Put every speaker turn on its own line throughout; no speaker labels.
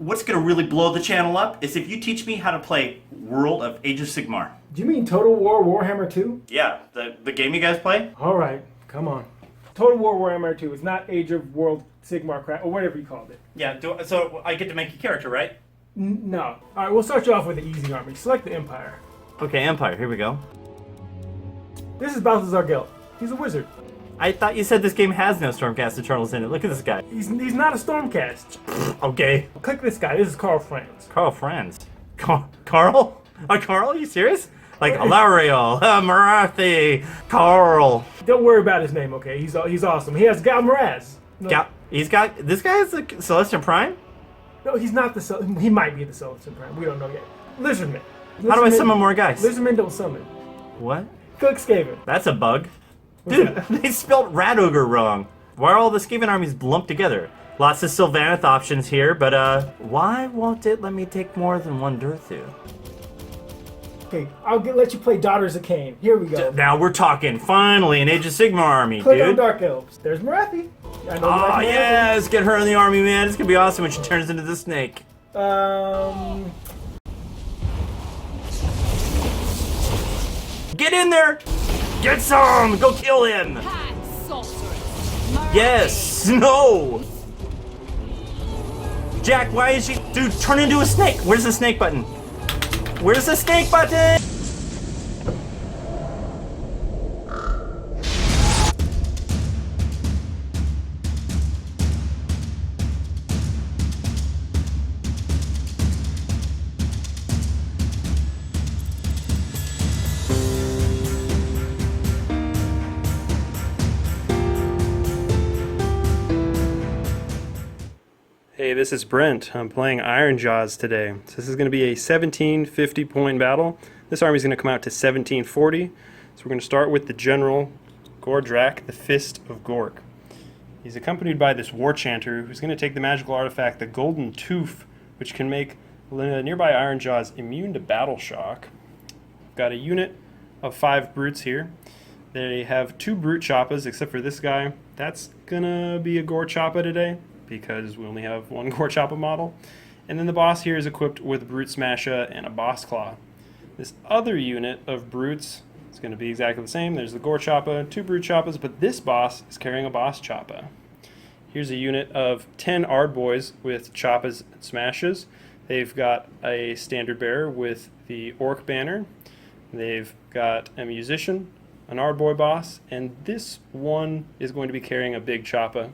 what's going to really blow the channel up is if you teach me how to play World of Age of Sigmar.
Do you mean Total War Warhammer 2?
Yeah, the game you guys play?
Alright, come on. Total War Warhammer 2. It's not Age of World Sigmar crap, or whatever you called it.
Yeah, so I get to make a character, right?
No. Alright, we'll start you off with the easy army. Select the Empire.
Okay, Empire, here we go.
This is Balthazar Gelt. He's a wizard.
I thought you said this game has no Stormcast Eternals in it. Look at this guy.
He's not a Stormcast.
Okay.
Click this guy. This is Carl Franz.
Carl Franz. Carl? Carl? Are you serious? Like Alariel, Marathi, Carl.
Don't worry about his name, okay? He's awesome. He has Gal Maraz. No.
This guy is a Celestian Prime?
No, he's not he might be the Celestian Prime. We don't know yet. Lizardmen.
How do I summon more guys?
Lizardmen don't summon.
What?
Click Skaven.
That's a bug. Dude, they spelled Rat Ogre wrong. Why are all the Skaven armies lumped together? Lots of Sylvaneth options here, but why won't it let me take more than one Durthu?
Okay, I'll let you play Daughters of Cain. Here we go.
Now we're talking. Finally, an Age of Sigmar army,
Click
dude.
on Dark Elves. There's Marathi.
Oh yeah, let's get her in the army, man. It's gonna be awesome when she turns into the snake. Get in there! Get some! Go kill him! Yes! No! Jack, why is she... Dude, turn into a snake! Where's the snake button? Where's the snake button?
Hey, this is Brent. I'm playing Ironjawz today. So this is going to be a 1750 point battle. This army is going to come out to 1740. So we're going to start with the general Gordrakk, the Fist of Gork. He's accompanied by this war chanter who's going to take the magical artifact, the Golden Tooth, which can make nearby Ironjawz immune to battle shock. We've got a unit of 5 brutes here. They have 2 brute choppas, except for this guy. That's going to be a Gore Choppa today, because we only have 1 Gore Choppa model. And then the boss here is equipped with Brute Smasha and a Boss Claw. This other unit of brutes is going to be exactly the same. There's the Gore Choppa, 2 Brute Choppas, but this boss is carrying a Boss Choppa. Here's a unit of 10 Ardboys with Choppas and Smashes. They've got a Standard Bearer with the Orc Banner. They've got a Musician, an Ardboy boss, and this one is going to be carrying a Big Choppa.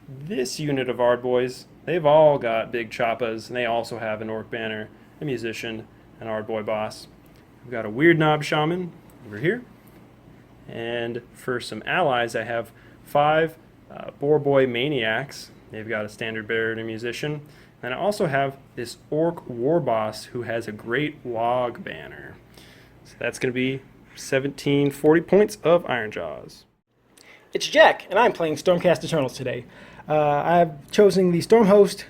This unit of Ardboys, they've all got big choppas, and they also have an Orc Banner, a Musician, an Ardboy boss. We've got a Weird Knob Shaman over here. And for some allies, I have 5 Boarboy Maniacs. They've got a Standard Bearer and a Musician. And I also have this Orc War Boss who has a great Waaagh banner. So that's going to be 1740 points of Ironjawz.
It's Jack, and I'm playing Stormcast Eternals today. I've chosen the Stormhost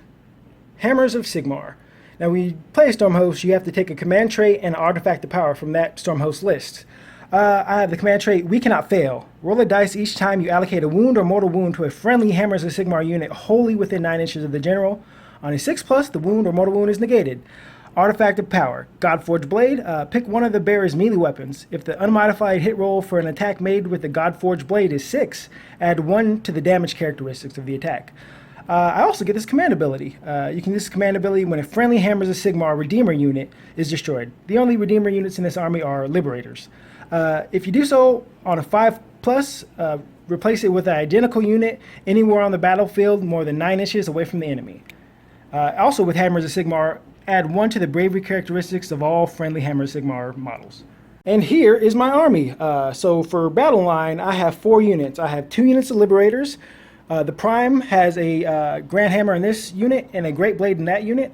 Hammers of Sigmar. Now, when you play a Stormhost, you have to take a command trait and an artifact of power from that Stormhost list. I have the command trait, We Cannot Fail. Roll a dice each time you allocate a wound or mortal wound to a friendly Hammers of Sigmar unit wholly within 9 inches of the general. On a 6+, the wound or mortal wound is negated. Artifact of Power. Godforged Blade. Pick one of the bearer's melee weapons. If the unmodified hit roll for an attack made with the Godforged Blade is 6, add 1 to the damage characteristics of the attack. I also get this command ability. You can use this command ability when a friendly Hammers of Sigmar Redeemer unit is destroyed. The only Redeemer units in this army are Liberators. If you do so on a 5+, replace it with an identical unit anywhere on the battlefield more than 9 inches away from the enemy. Also with Hammers of Sigmar, add 1 to the bravery characteristics of all friendly Hammers of Sigmar models. And here is my army. So for battle line, I have 4 units. I have 2 units of Liberators. The Prime has a Grand Hammer in this unit and a Great Blade in that unit.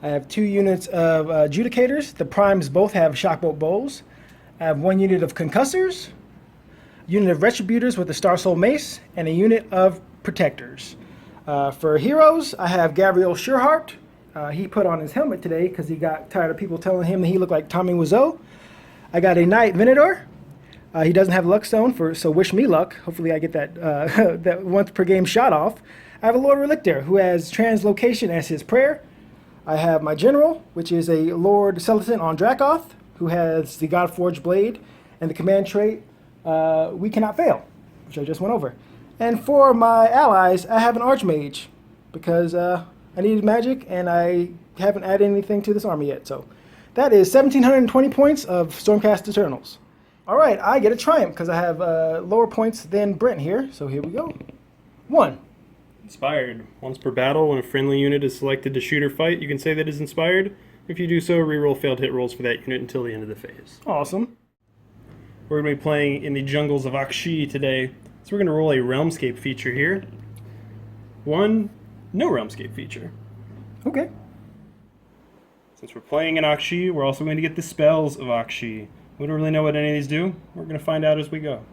I have 2 units of Adjudicators. The Primes both have Shockbolt Bows. I have 1 unit of Concussors, unit of Retributors with the Star Soul Mace, and a unit of Protectors. For heroes, I have Gabriel Sureheart. He put on his helmet today because he got tired of people telling him that he looked like Tommy Wiseau. I got a Knight Venator. He doesn't have Luck Stone, so wish me luck. Hopefully I get that that once per game shot off. I have a Lord Relictor who has Translocation as his prayer. I have my general, which is a Lord Skeleton on Drakkoth, who has the Godforged Blade and the command trait, We Cannot Fail, which I just went over. And for my allies, I have an Archmage, because I needed magic and I haven't added anything to this army yet. So that is 1,720 points of Stormcast Eternals. All right, I get a triumph because I have lower points than Brent here. So here we go. 1.
Inspired. Once per battle, when a friendly unit is selected to shoot or fight, you can say that is inspired. If you do so, reroll failed hit rolls for that unit until the end of the phase.
Awesome.
We're going to be playing in the jungles of Waaagh today, so we're going to roll a Realmscape feature here. 1, no Realmscape feature.
Okay.
Since we're playing in Waaagh, we're also going to get the spells of Waaagh. We don't really know what any of these do. We're going to find out as we go.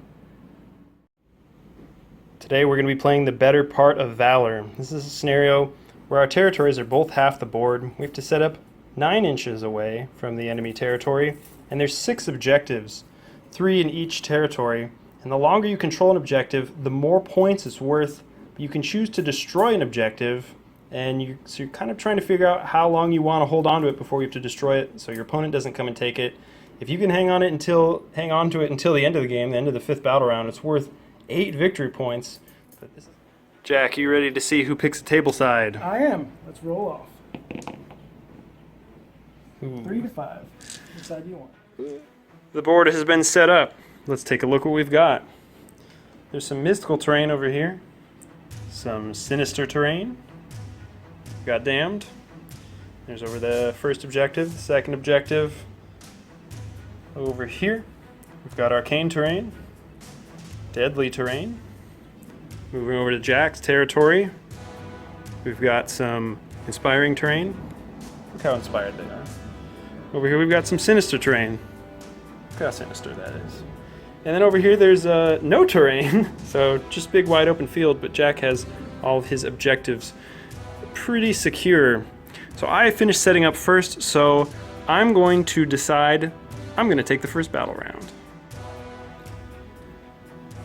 Today we're going to be playing the better part of Valor. This is a scenario where our territories are both half the board. We have to set up 9 inches away from the enemy territory, and there's 6 objectives, 3 in each territory. And the longer you control an objective, the more points it's worth. You can choose to destroy an objective, and so you're kind of trying to figure out how long you want to hold on to it before you have to destroy it, so your opponent doesn't come and take it. If you can hang on to it until the end of the game, the end of the 5th battle round, it's worth 8 victory points. Jack, you ready to see who picks a table side?
I am. Let's roll off.
Ooh.
3 to 5. Which side do you want?
The board has been set up. Let's take a look what we've got. There's some mystical terrain over here. Some sinister terrain. We've got damned. There's over the first objective, the second objective. Over here, we've got arcane terrain. Deadly terrain. Moving over to Jack's territory, we've got some inspiring terrain. Look how inspired they are. Over here we've got some sinister terrain. Look how sinister that is. And then over here there's no terrain, so just big wide open field, but Jack has all of his objectives pretty secure. So I finished setting up first, so I'm going to decide I'm going to take the first battle round.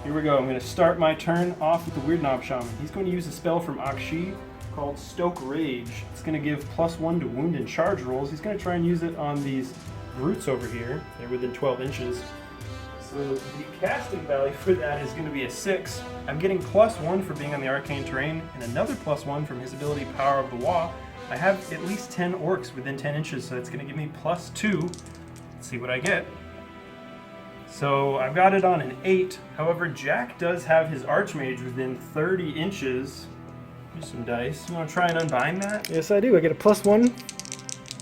Here we go. I'm going to start my turn off with the Weird Knob Shaman. He's going to use a spell from Waaagh called Stoke Rage. It's going to give +1 to wound and charge rolls. He's going to try and use it on these brutes over here. They're within 12 inches. So the casting value for that is going to be a 6. I'm getting +1 for being on the arcane terrain, and another +1 from his ability Power of the Waaagh. I have at least 10 orcs within 10 inches, so that's going to give me +2. Let's see what I get. So I've got it on an 8. However, Jack does have his Archmage within 30 inches. Here's some dice. You want to try and unbind that?
Yes, I do. I get a +1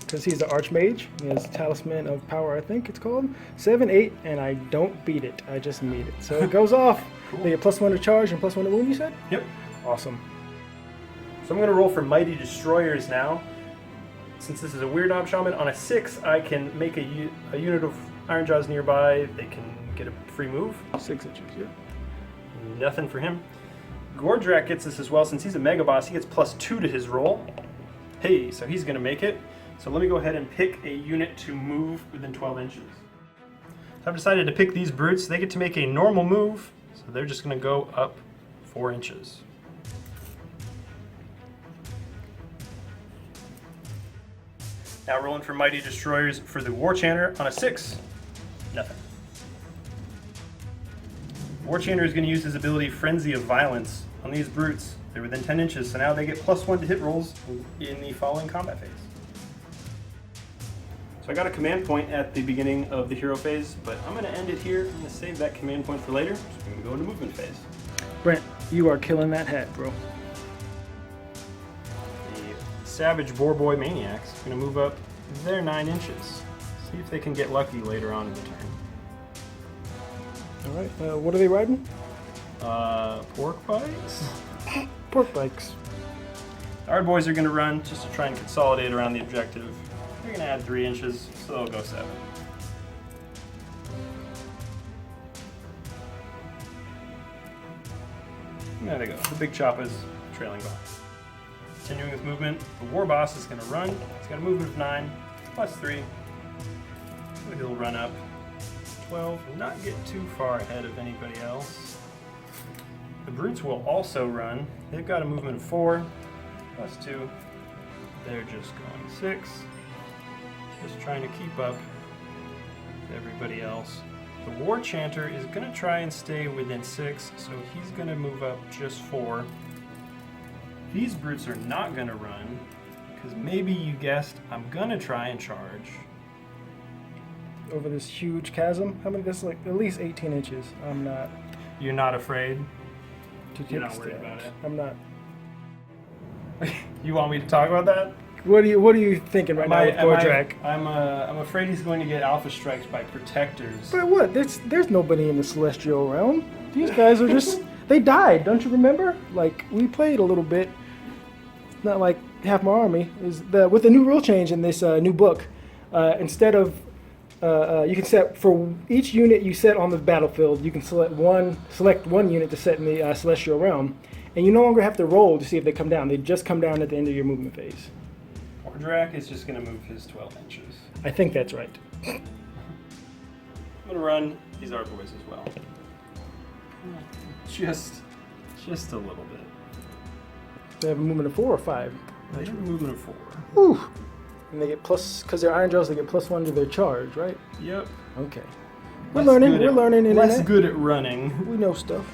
because he's the Archmage. He has Talisman of Power, I think it's called. 7, 8, and I don't beat it. I just meet it. So it goes off.
Cool.
They get +1 to charge and +1 to wound, you said?
Yep.
Awesome.
So I'm going to roll for Mighty Destroyers now. Since this is a Weird Knob Shaman, on a 6 I can make a unit of Ironjawz nearby. They can get a free move.
6 inches, yeah.
Nothing for him. Gordrakk gets this as well. Since he's a Mega Boss, he gets +2 to his roll. Hey, so he's going to make it. So let me go ahead and pick a unit to move within 12 inches. So I've decided to pick these brutes. They get to make a normal move, so they're just going to go up 4 inches. Now rolling for Mighty Destroyers for the War Chanter on a 6. Nothing. War Chanter is going to use his ability Frenzy of Violence on these brutes. They're within 10 inches, so now they get +1 to hit rolls in the following combat phase. So I got a command point at the beginning of the hero phase, but I'm going to end it here. I'm going to save that command point for later. So we're going to go into movement phase.
Brent, you are killing that hat, bro.
Savage Boar Boy Maniacs are going to move up their 9 inches. See if they can get lucky later on in the turn.
Alright, what are they riding?
Pork bikes?
Pork bikes.
Our boys are going to run just to try and consolidate around the objective. They're going to add 3 inches, so they'll go 7. And there they go. The big chop is trailing behind. Continuing with movement, the War Boss is going to run. He's got a movement of 9, +3. So he'll run up 12 and not get too far ahead of anybody else. The Brutes will also run. They've got a movement of 4, +2. They're just going 6. Just trying to keep up with everybody else. The War Chanter is going to try and stay within 6, so he's going to move up just 4. These brutes are not going to run, because maybe you guessed, I'm going to try and charge.
Over this huge chasm. How many? That's like at least 18 inches. I'm not.
You're not afraid?
To take
You're
a
not worried
stab.
about it?
I'm not.
You want me to talk about that?
What are you thinking right now with Gordrakk?
I'm afraid he's going to get alpha strikes by protectors.
But what? There's nobody in the celestial realm. These guys are just they died. Don't you remember? Like we played a little bit. Not like half my army is with the new rule change in this new book. Instead of you can set for each unit you set on the battlefield, you can select one unit to set in the celestial realm, and you no longer have to roll to see if they come down. They just come down at the end of your movement phase.
Gordrakk is just going to move his 12 inches.
I think that's right.
I'm going to run these art boys as well. Just a little bit.
They have a movement of 4 or 5.
They have a movement of 4.
Whew. And they get plus, because they're Ironjawz, they get +1 to their charge, right?
Yep.
Okay. We're learning internet.
Less good at running.
We know stuff.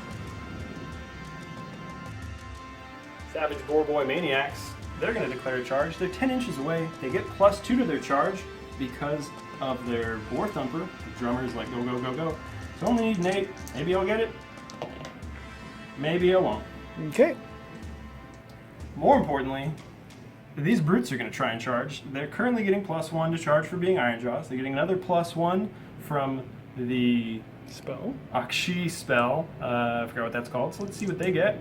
Savage Boar Boy Maniacs, they're going to declare a charge. They're 10 inches away. They get +2 to their charge because of their Boar Thumper. The drummer's like, go, go, go, go. So only need an 8. Maybe I'll get it. Maybe I won't.
Okay.
More importantly, these brutes are going to try and charge. They're currently getting +1 to charge for being Ironjawz. They're getting another +1 from the
Spell.
Akshi spell. I forgot what that's called. So let's see what they get.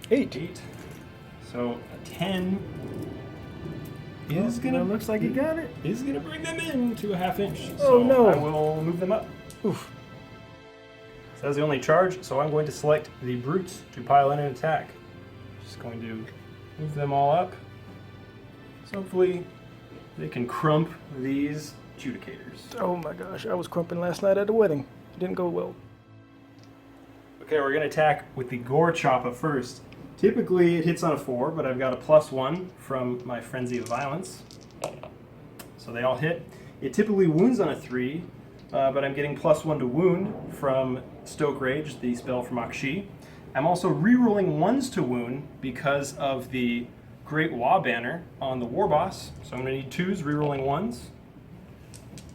8.
So a 10 is gonna.
Looks like you got it.
Is gonna bring them in to a ½ inch.
Oh,
So
no.
I will move them up.
Oof.
So that's the only charge. So I'm going to select the brutes to pile in an attack. Just going to move them all up. So hopefully they can crump these adjudicators.
Oh my gosh, I was crumping last night at the wedding. It didn't go well.
Okay, we're going to attack with the Gore Choppa first. Typically it hits on a 4, but I've got a +1 from my Frenzy of Violence. So they all hit. It typically wounds on a 3, but I'm getting +1 to wound from Stoke Rage, the spell from Akshi. I'm also re-rolling 1s to wound because of the Great Waaagh banner on the War Boss. So I'm going to need 2s, re-rolling 1s.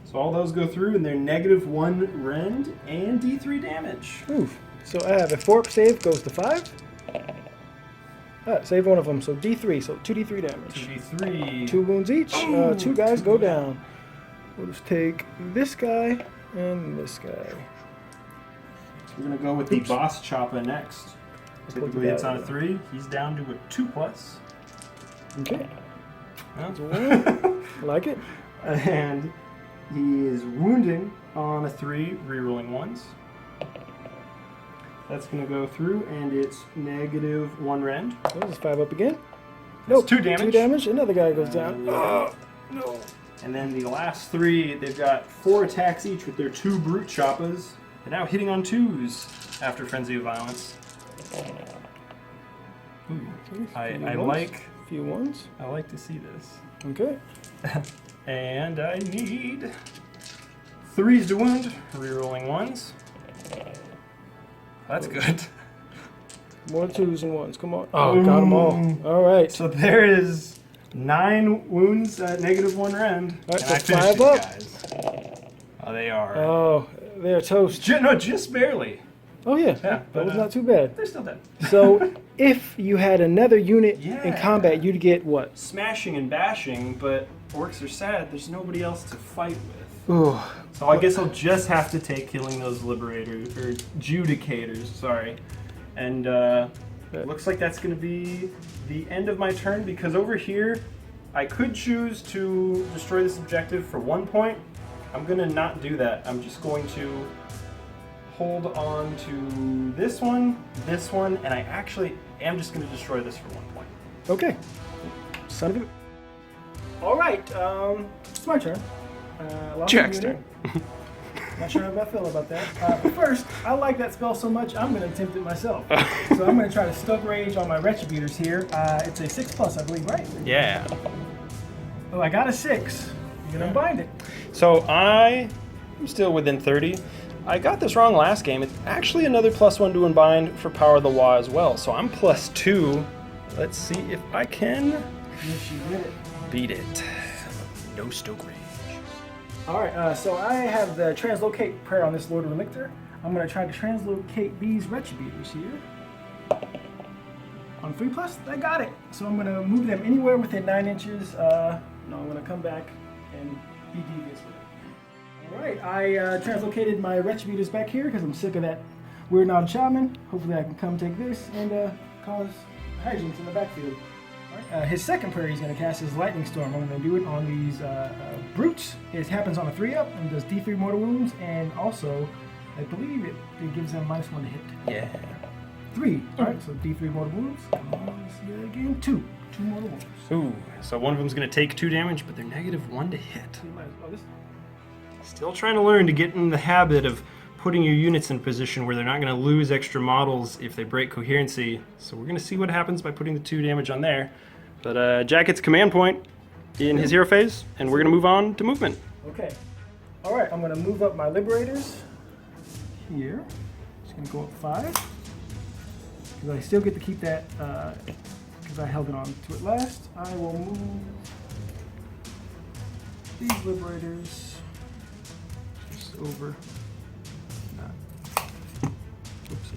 So all those go through, and they're -1 rend and D3 damage.
Oof. So I have a 4 save goes to 5. Save one of them, so D3, so 2d3 damage.
2d3.
2 wounds each. 2 guys go down. We'll just take this guy and this guy.
So we're going to go with the Boss Choppa next. Typically it's on a 3. He's down to a 2+.
Okay.
Well,
I like it.
and he is wounding on a 3, re-rolling 1s. That's going to go through, and it's -1 rend.
This is 5 up again.
Nope, 2 damage.
2 damage. Another guy goes down.
No. And then the last 3, they've got 4 attacks each with their 2 brute choppas. They're now hitting on 2s after Frenzy of Violence. Ooh, I like.
Few ones.
I like to see this.
Okay.
And I need 3s to wound, re-rolling 1s. That's good.
More 2s and 1s. Come on. Oh, got them all. All right.
So there is 9 wounds at -1 rend.
All right,
and I
so
finished
5
these
up.
guys. Oh, they are.
Oh, they're toast.
No, just barely.
Oh yeah,
Yeah,
that was not too bad.
They're still dead.
So if you had another unit in
Yeah.
combat, you'd get what?
Smashing and bashing, but orcs are sad. There's nobody else to fight with.
Ooh.
So I guess I'll just have to take killing those liberators, or adjudicators, sorry. And it looks like that's going to be the end of my turn, because over here, I could choose to destroy this objective for 1 point. I'm going to not do that. I'm just going to hold on to this one, and I actually am just going to destroy this for 1 point.
Okay. Son of a. All right. It's my turn.
Jack's turn.
Not sure how I feel about that. But first, I like that spell so much, I'm going to attempt it myself. So I'm going to try to Stoke Rage on my Retributors here. It's a 6+, I believe, right?
Yeah.
Oh, I got a 6. You're going to bind it.
So I'm still within 30. I got this wrong last game. It's actually another +1 to unbind for Power of the Waaagh as well. So I'm +2. Let's see if I can
Yes, you did it.
beat it. No Stoke Rage.
Alright, so I have the Translocate prayer on this Lord of Relictor. I'm going to try to translocate these Retributors here. On 3+, I got it. So I'm going to move them anywhere within 9 inches. No, I'm going to come back and be devious with it. Alright, I translocated my Retributors back here because I'm sick of that Weird Nod Shaman. Hopefully I can come take this and cause hijinks in the backfield. Alright, his second prayer he's going to cast is Lightning Storm. I'm going to do it on these brutes. It happens on a 3-up and does D3 mortal wounds, and also, I believe it gives them -1 to hit.
Yeah.
3. Alright, so D3 mortal wounds. Come on, let's see that again. 2 mortal wounds.
Ooh, so one of them's going to take 2 damage, but they're -1 to hit.
Oh, this.
Still trying to learn to get in the habit of putting your units in a position where they're not going to lose extra models if they break coherency. So we're going to see what happens by putting the 2 damage on there. But Jack gets command point in his hero phase, and we're going to move on to movement.
Okay. Alright, I'm going to move up my Liberators here. Just going to go up 5. Because I still get to keep that, because I held it on to it last. I will move these Liberators just over. Oopsie.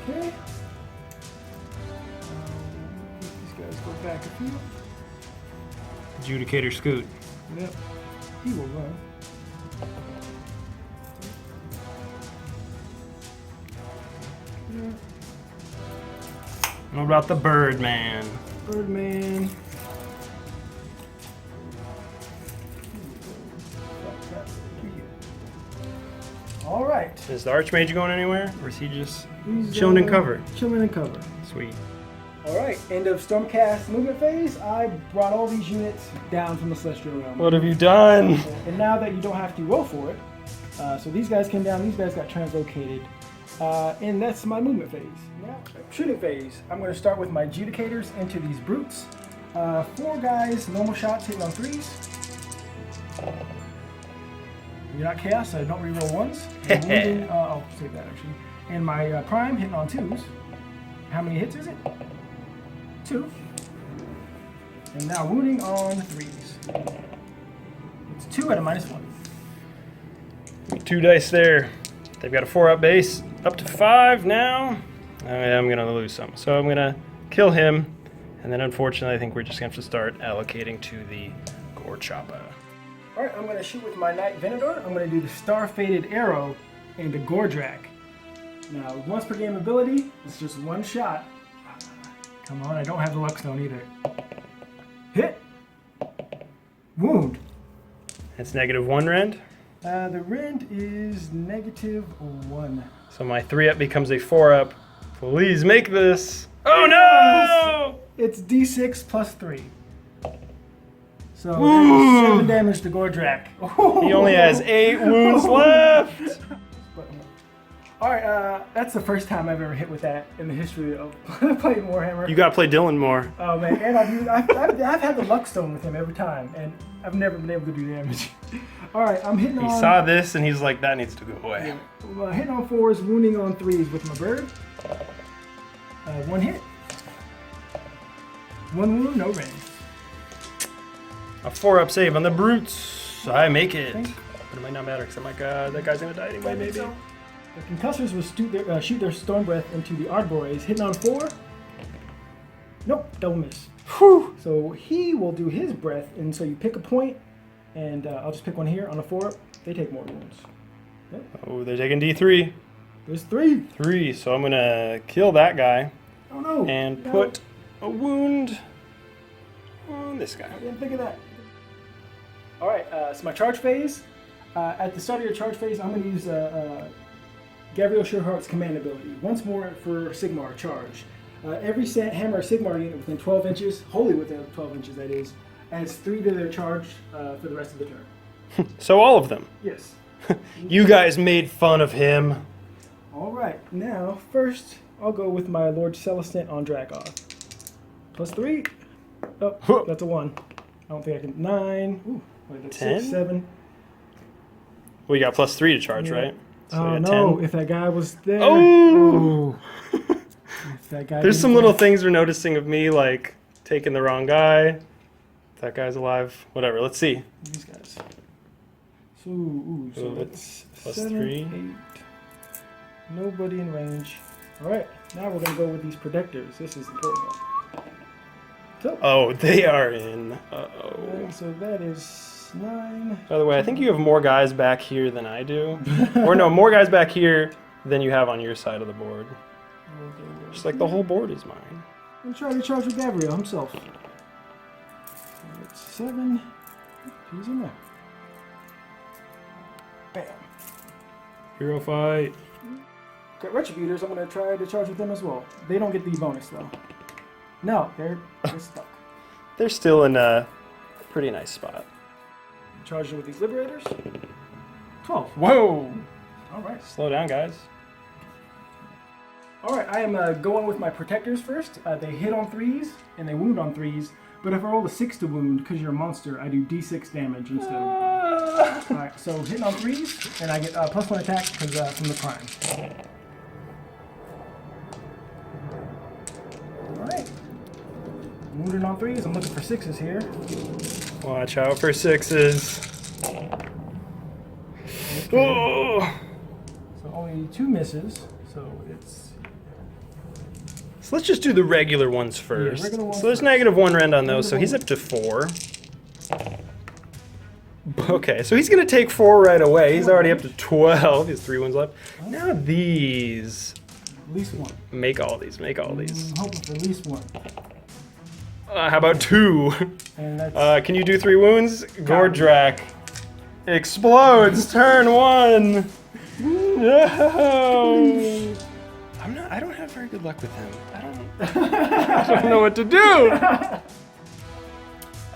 Okay. These guys go back a few.
Adjudicator Scoot.
Yep. He will run.
What about the Birdman?
Birdman. All right.
Is the Archmage going anywhere, or is he just
He's,
chilling in cover?
Chilling in cover.
Sweet.
All right. End of Stormcast movement phase. I brought all these units down from the Celestial Realm.
What have you done?
And now that you don't have to roll for it, so these guys came down. These guys got translocated. And that's my movement phase. Now, shooting phase. I'm going to start with my Adjudicators into these brutes. 4 guys, normal shots hitting on 3s. You're not chaos, so I don't reroll 1s. And wounding, I'll save that actually. And my prime hitting on 2s. How many hits is it? 2. And now wounding on 3s. It's 2 at a -1.
2 dice there. They've got a 4-up base, up to 5 now. I'm going to lose some. So I'm going to kill him. And then unfortunately, I think we're just going to have to start allocating to the Gore Chopper.
Alright, I'm going to shoot with my Knight Venador. I'm going to do the Star Faded Arrow into Gordrakk. Now, once per game ability, it's just 1 shot. Come on, I don't have the Luck Stone either. Hit! Wound.
That's -1 rend.
The rend is -1.
So my 3-up becomes a 4-up. Please make this. Oh no!
It's D6 plus 3. So there's 7 damage to Gordrakk.
He only has 8 wounds left.
Alright, that's the first time I've ever hit with that in the history of playing Warhammer.
You gotta play Dylan more.
Oh man, and I've had the Luck Stone with him every time, and I've never been able to do damage. Alright, I'm hitting on...
He saw this and he's like, that needs to go away.
Hitting on 4s, wounding on 3s with my bird. 1 hit. 1 wound, no range.
A 4-up save on the brutes. I make it. But it might not matter because I'm like, that guy's gonna die anyway, maybe.
So. The concussors will shoot their Storm Breath into the Ardboys. Hitting on 4. Nope, double miss.
Whew.
So he will do his breath, and so you pick a point, and I'll just pick one here on a 4. They take more wounds. Yep.
Oh, they're taking D3.
There's 3.
3, so I'm gonna kill that guy.
Oh no.
And
no.
put a wound on this guy.
I didn't think of that. Alright, so my charge phase. At the start of your charge phase, I'm going to use Gabriel Sherhart's command ability. Once more for Sigmar charge. Every Hammer Sigmar unit within 12 inches, wholly within 12 inches that is, Adds 3 to their charge for the rest of the turn.
So all of them.
Yes.
You guys made fun of him.
All right. Now, first, I'll go with my Lord Celestant on Dragoth. +3. Oh, that's a 1. I don't think I can. 9. Ooh, wait, that's
10?
6, 7.
Well, you got +3 to charge,
Yeah.
right? So
Oh
you got
no!
10.
If that guy was there.
Oh!
If that guy
There's
didn't
some
die.
little things we're noticing of me, like taking the wrong guy. That guy's alive. Whatever. Let's see.
These guys. So
that's
that's
+3.
8. Nobody in range. All right. Now we're gonna go with these protectors. This is important one. So.
Oh, they are in. Uh-oh.
So that is 9.
By the way, I think you have more guys back here than I do. Or no, more guys back here than you have on your side of the board. Just like the whole board is mine.
I'm trying to charge with Gabriel himself. So that's 7. He's in there. Bam.
Hero fight.
Got Retributors, I'm going to try to charge with them as well. They don't get the bonus though. No, they're stuck.
They're still in a pretty nice spot.
Charging with these Liberators. 12.
Whoa!
Alright.
Slow down, guys.
Alright, I am going with my Protectors first. They hit on 3s and they wound on 3s. But if I roll a 6 to wound, because you're a monster, I do d6 damage instead of... Alright, so hitting on 3s, and I get +1 attack because from the prime. Alright. Wounded on 3s, I'm looking for 6s here.
Watch out for 6s. Oh!
So only 2 misses, so it's...
So let's just do the regular ones first.
regular ones
so there's
first.
-1 rend on those, so he's up to 4. Okay, so he's going to take 4 right away. He's already up to 12. He has 3 wounds left. Now these.
At least 1.
Make all these. Make all these.
I'm hoping for at least 1.
How about 2?
And that's...
Can you do 3 wounds? Gordrakk explodes. Turn 1. No. I don't have very good luck with him. I don't know what to do. I've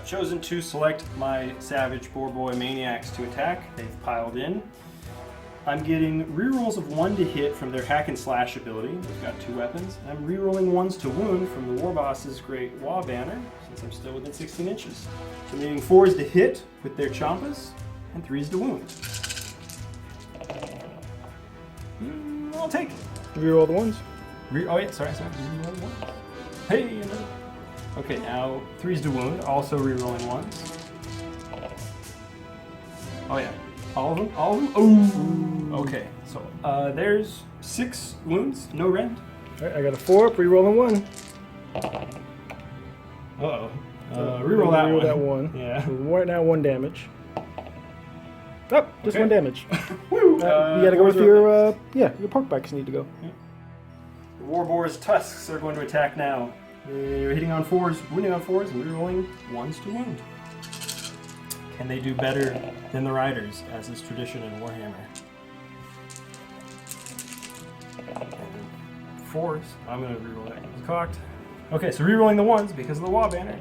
chosen to select my Savage Boar Boy Maniacs to attack. They've piled in. I'm getting rerolls of 1 to hit from their hack and slash ability. They've got 2 weapons. And I'm rerolling 1s to wound from the War Boss's great Waaagh banner, since I'm still within 16 inches. So I'm getting 4s to hit with their Champas and 3s to wound. I'll take it.
Reroll the 1s.
Oh yeah, sorry. Reroll 1s. Hey, another. Okay, now 3s to wound, also rerolling 1s. Oh yeah. All of them? All of them? Oh! Okay, so there's 6 wounds, no rend.
Alright, I got a 4 up, rerolling 1.
Uh-oh. Reroll that one.
That 1.
Yeah.
Right now, 1 damage. Oh, just
Okay.
1 damage.
Woo!
You gotta go with your, your pork bikes need to go.
The War Boar's tusks are going to attack now. You're hitting on 4s, wounding on 4s, and rerolling 1s to wound. Can they do better than the Riders, as is tradition in Warhammer? And 4s. I'm going to reroll that. It's cocked. Okay, so rerolling the 1s because of the Waaagh banner.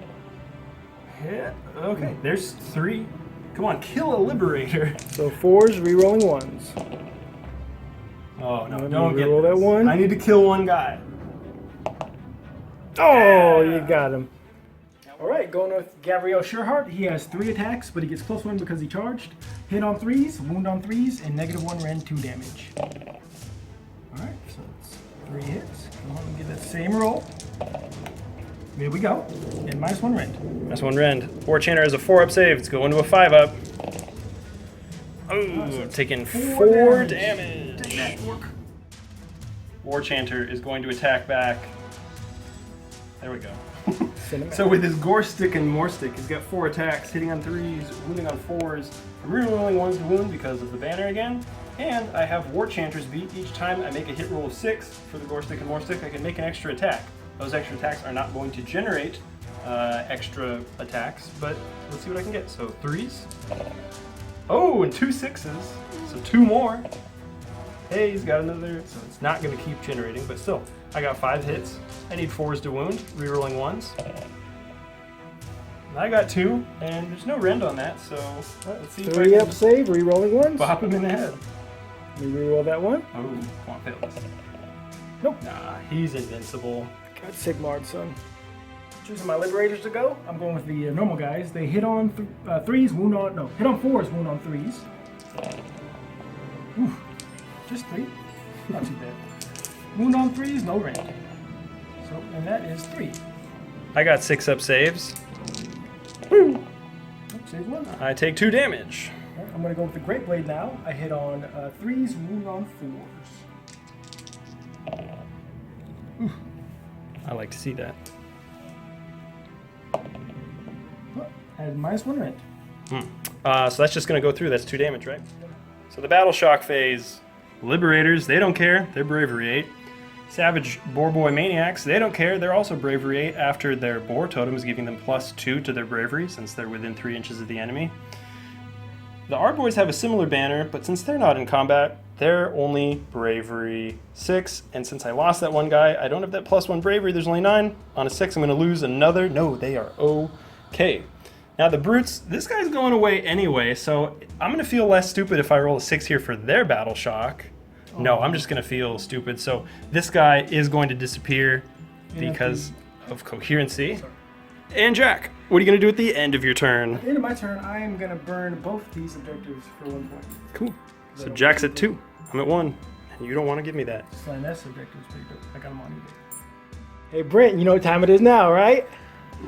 Hit. Okay, there's 3. Come on, kill a Liberator.
So 4s, rerolling 1s.
Oh, no,
Let me
don't get
reroll that
this.
1.
I need to kill 1 guy.
Oh, you got him. Alright, going with Gabriel Sherhart. He has 3 attacks, but he gets +1 because he charged. Hit on 3s, wound on 3s, and -1 rend 2 damage. Alright, so it's 3 hits. Come on and get that same roll. There we go. And -1 rend.
-1 rend. War Chanter has a 4-up save. It's going to a 5-up. Oh, taking 4 damage. War Chanter is going to attack back. There we go. So with his Gore Stick and More Stick, he's got 4 attacks, hitting on 3s, wounding on 4s. I'm rerolling 1s to wound because of the banner again. And I have War Chanters beat. Each time I make a hit roll of 6 for the Gore Stick and More Stick, I can make an extra attack. Those extra attacks are not going to generate extra attacks, but let's see what I can get. So 3s. Oh, and 2 6s. So 2 more. Hey, he's got another, so it's not going to keep generating, but still, I got 5 hits. I need 4s to wound, rerolling 1s. I got 2, and there's no rend on that, so let's see if I
3
can
up save, re-rolling ones.
bop him in the head.
We re-roll that one.
Oh, come on, fail this.
Nope.
Nah, he's invincible.
Got Sigmar, son. Choosing my Liberators to go. I'm going with the normal guys. They hit on 3s, wound on, no, hit on 4s, wound on 3s. Ooh, just 3. Not too bad. Wound on 3s, no range. So, and that is 3.
I got 6 up saves.
Woo! Oh, save 1.
I take 2 damage.
Right, I'm going to go with the Great Blade now. I hit on 3s, wound on 4s.
I like to see that.
Oh, add -1 rent.
So that's just going to go through. That's 2 damage, right? So the Battle Shock phase. Liberators, they don't care. They're Bravery 8. Savage Boar Boy Maniacs, they don't care. They're also Bravery 8 after their Boar Totem is giving them +2 to their Bravery since they're within 3 inches of the enemy. The Ard Boys have a similar banner, but since they're not in combat, they're only Bravery 6. And since I lost that one guy, I don't have that +1 Bravery. There's only 9. On a 6, I'm going to lose another. No, they are okay. Now the Brutes, this guy's going away anyway, so I'm going to feel less stupid if I roll a 6 here for their Battle Shock. No, I'm just going to feel stupid. So this guy is going to disappear because of coherency. And Jack, what are you going to do at the end of your turn?
At the end of my turn, I am going to burn both these objectives for 1 point.
Cool. So Jack's at 2. I'm at 1. And you don't want to give me that.
Slime S objective is pretty good. I got them on eBay. Hey Brent, you know what time it is now, right?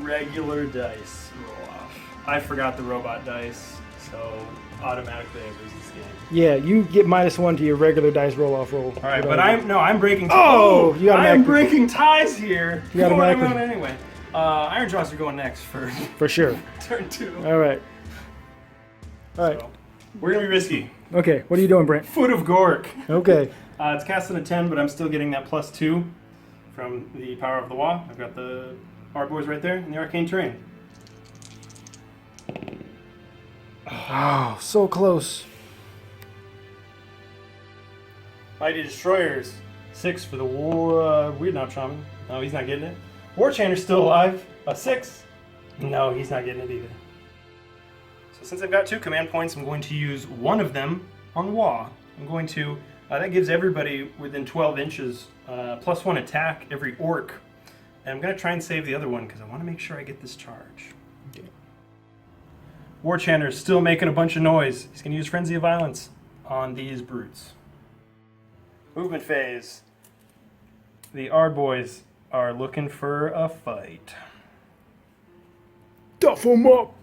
Regular dice roll off. I forgot the robot dice, so automatically I lose this game.
Yeah, you get -1 to your regular dice roll-off roll.
All right, but I'm breaking.
Oh, you got
I'm breaking ties here.
You got
I'm
automatically.
out anyway. Ironjawz are going next for
For sure.
turn 2.
All right. All right.
So, we're gonna be risky.
Okay, what are you doing, Brent?
Foot of Gork.
Okay.
It's cast on a 10, but I'm still getting that +2 from the power of the Waaagh. I've got the Ard Boys right there in the arcane terrain.
Oh, so close.
Mighty Destroyers, 6 for the Weird Knob Shaman. No, he's not getting it. War Chanter's still alive, a 6. No, he's not getting it either. So since I've got 2 command points, I'm going to use one of them on Waaagh. I'm going to, that gives everybody within 12 inches +1 attack, every orc. And I'm going to try and save the other one because I want to make sure I get this charge. Okay. War Chanter's still making a bunch of noise. He's going to use Frenzy of Violence on these brutes. Movement phase. The Ard Boys are looking for a fight.
Duff 'em up.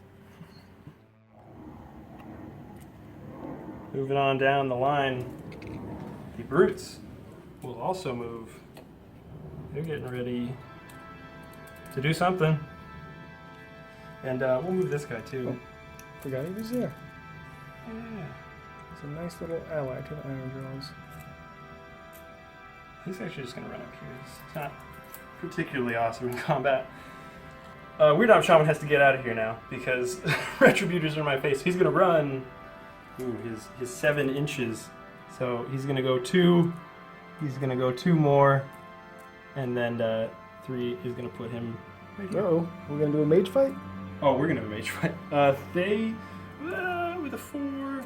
Moving on down the line, the brutes will also move. They're getting ready to do something. And we'll move this guy too.
Forgot he was there.
Yeah.
It's a nice little ally to the Ironjawz.
He's actually just going to run up here. He's not particularly awesome in combat. Weird Knob Shaman has to get out of here now because Retributors are in my face. He's going to run his 7 inches. So he's going to go 2. He's going to go 2 more. And then 3 is going to put him right here.
Uh-oh. We're going to do a mage fight?
Oh, we're going to have a mage fight. They, with a 4,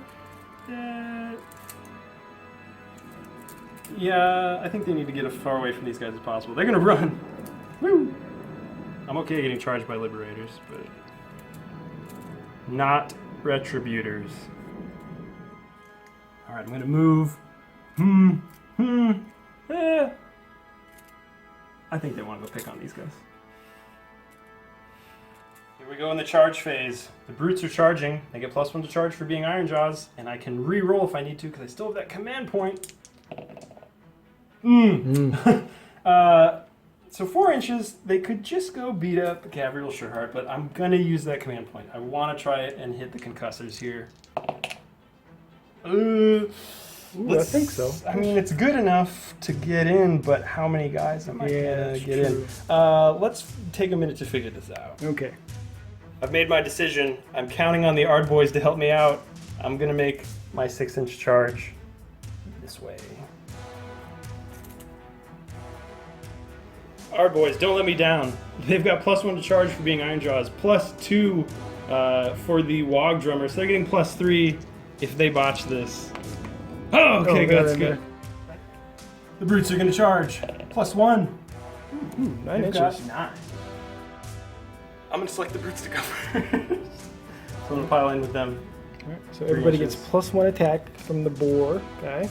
yeah, I think they need to get as far away from these guys as possible. They're going to run. Woo! I'm okay getting charged by Liberators, but not Retributors. All right, I'm going to move. I think they want to go pick on these guys. Here we go in the charge phase. The brutes are charging. They get +1 to charge for being Ironjawz, and I can re-roll if I need to because I still have that command point. So 4 inches, they could just go beat up Gabriel Sherhart, but I'm going to use that command point. I want to try it and hit the concussors here.
Ooh, I think so.
I mean, it's good enough to get in, but how many guys am I going to get in? Let's take a minute to figure this out.
Okay.
I've made my decision. I'm counting on the Ard Boys to help me out. I'm going to make my 6-inch charge this way. Our boys, don't let me down. They've got +1 to charge for being Ironjawz, +2 for the Waaagh drummer, so they're getting +3 if they botch this. Oh, okay, good, that's good. The brutes are going to charge. +1.
Ooh, 9
They've
inches.
got 9. I'm going to select the brutes to go first. So I'm going to pile in with them.
Alright, so everybody gets
inches.
+1 attack from the boar guy.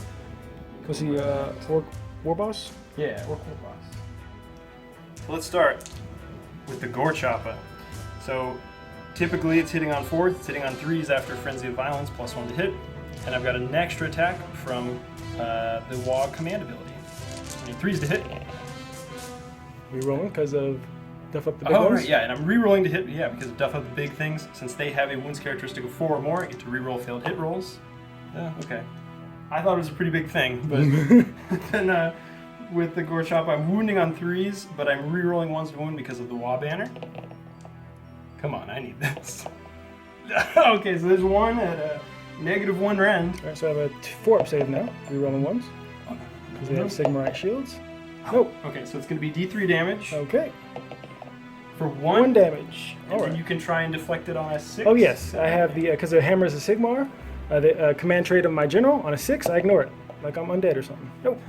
Was he war boss?
Yeah, Orc War Boss. So let's start with the Gore Chopper. So typically it's hitting on 4s, it's hitting on 3s after Frenzy of Violence, +1 to hit. And I've got an extra attack from the Waaagh command ability. I need 3s to hit.
Rerolling because of Duff Up the Big
Oh,
Ones?
right, yeah, and I'm rerolling to hit, yeah, because of Duff Up the Big Things. Since they have a wounds characteristic of 4 or more, I get to reroll failed hit rolls. Okay. I thought it was a pretty big thing, but then with the Gore Chop, I'm wounding on 3s, but I'm rerolling 1s to wound because of the Waaagh banner. Come on, I need this. Okay, so there's 1 at a -1 rend.
Alright, so I have a 4-up save now. Rerolling ones. Because they have Sigmarite shields. Nope.
Okay, so it's going to be D3 damage
Okay.
for 1.
1 damage.
And then
Alright.
you can try and deflect it on a 6.
Oh yes, I have the, because the hammer is a Sigmar, the command trait of my general, on a 6, I ignore it. Like I'm undead or something. Nope.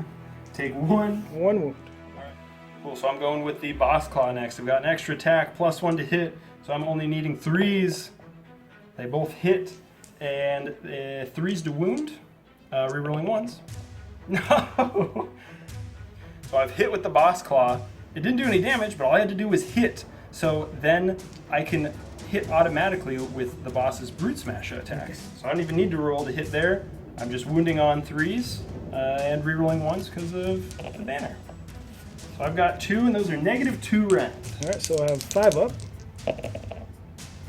Take 1.
1 wound.
Cool, so I'm going with the Boss Claw next. I've got an extra attack, +1 to hit, so I'm only needing 3s. They both hit, and 3s to wound, rerolling 1s. No! So I've hit with the Boss Claw. It didn't do any damage, but all I had to do was hit. So then I can hit automatically with the boss's Brute Smasher attacks. So I don't even need to roll to hit there. I'm just wounding on 3s and rerolling 1s because of the banner. So I've got 2, and those are -2 rend.
Alright, so I have 5 up.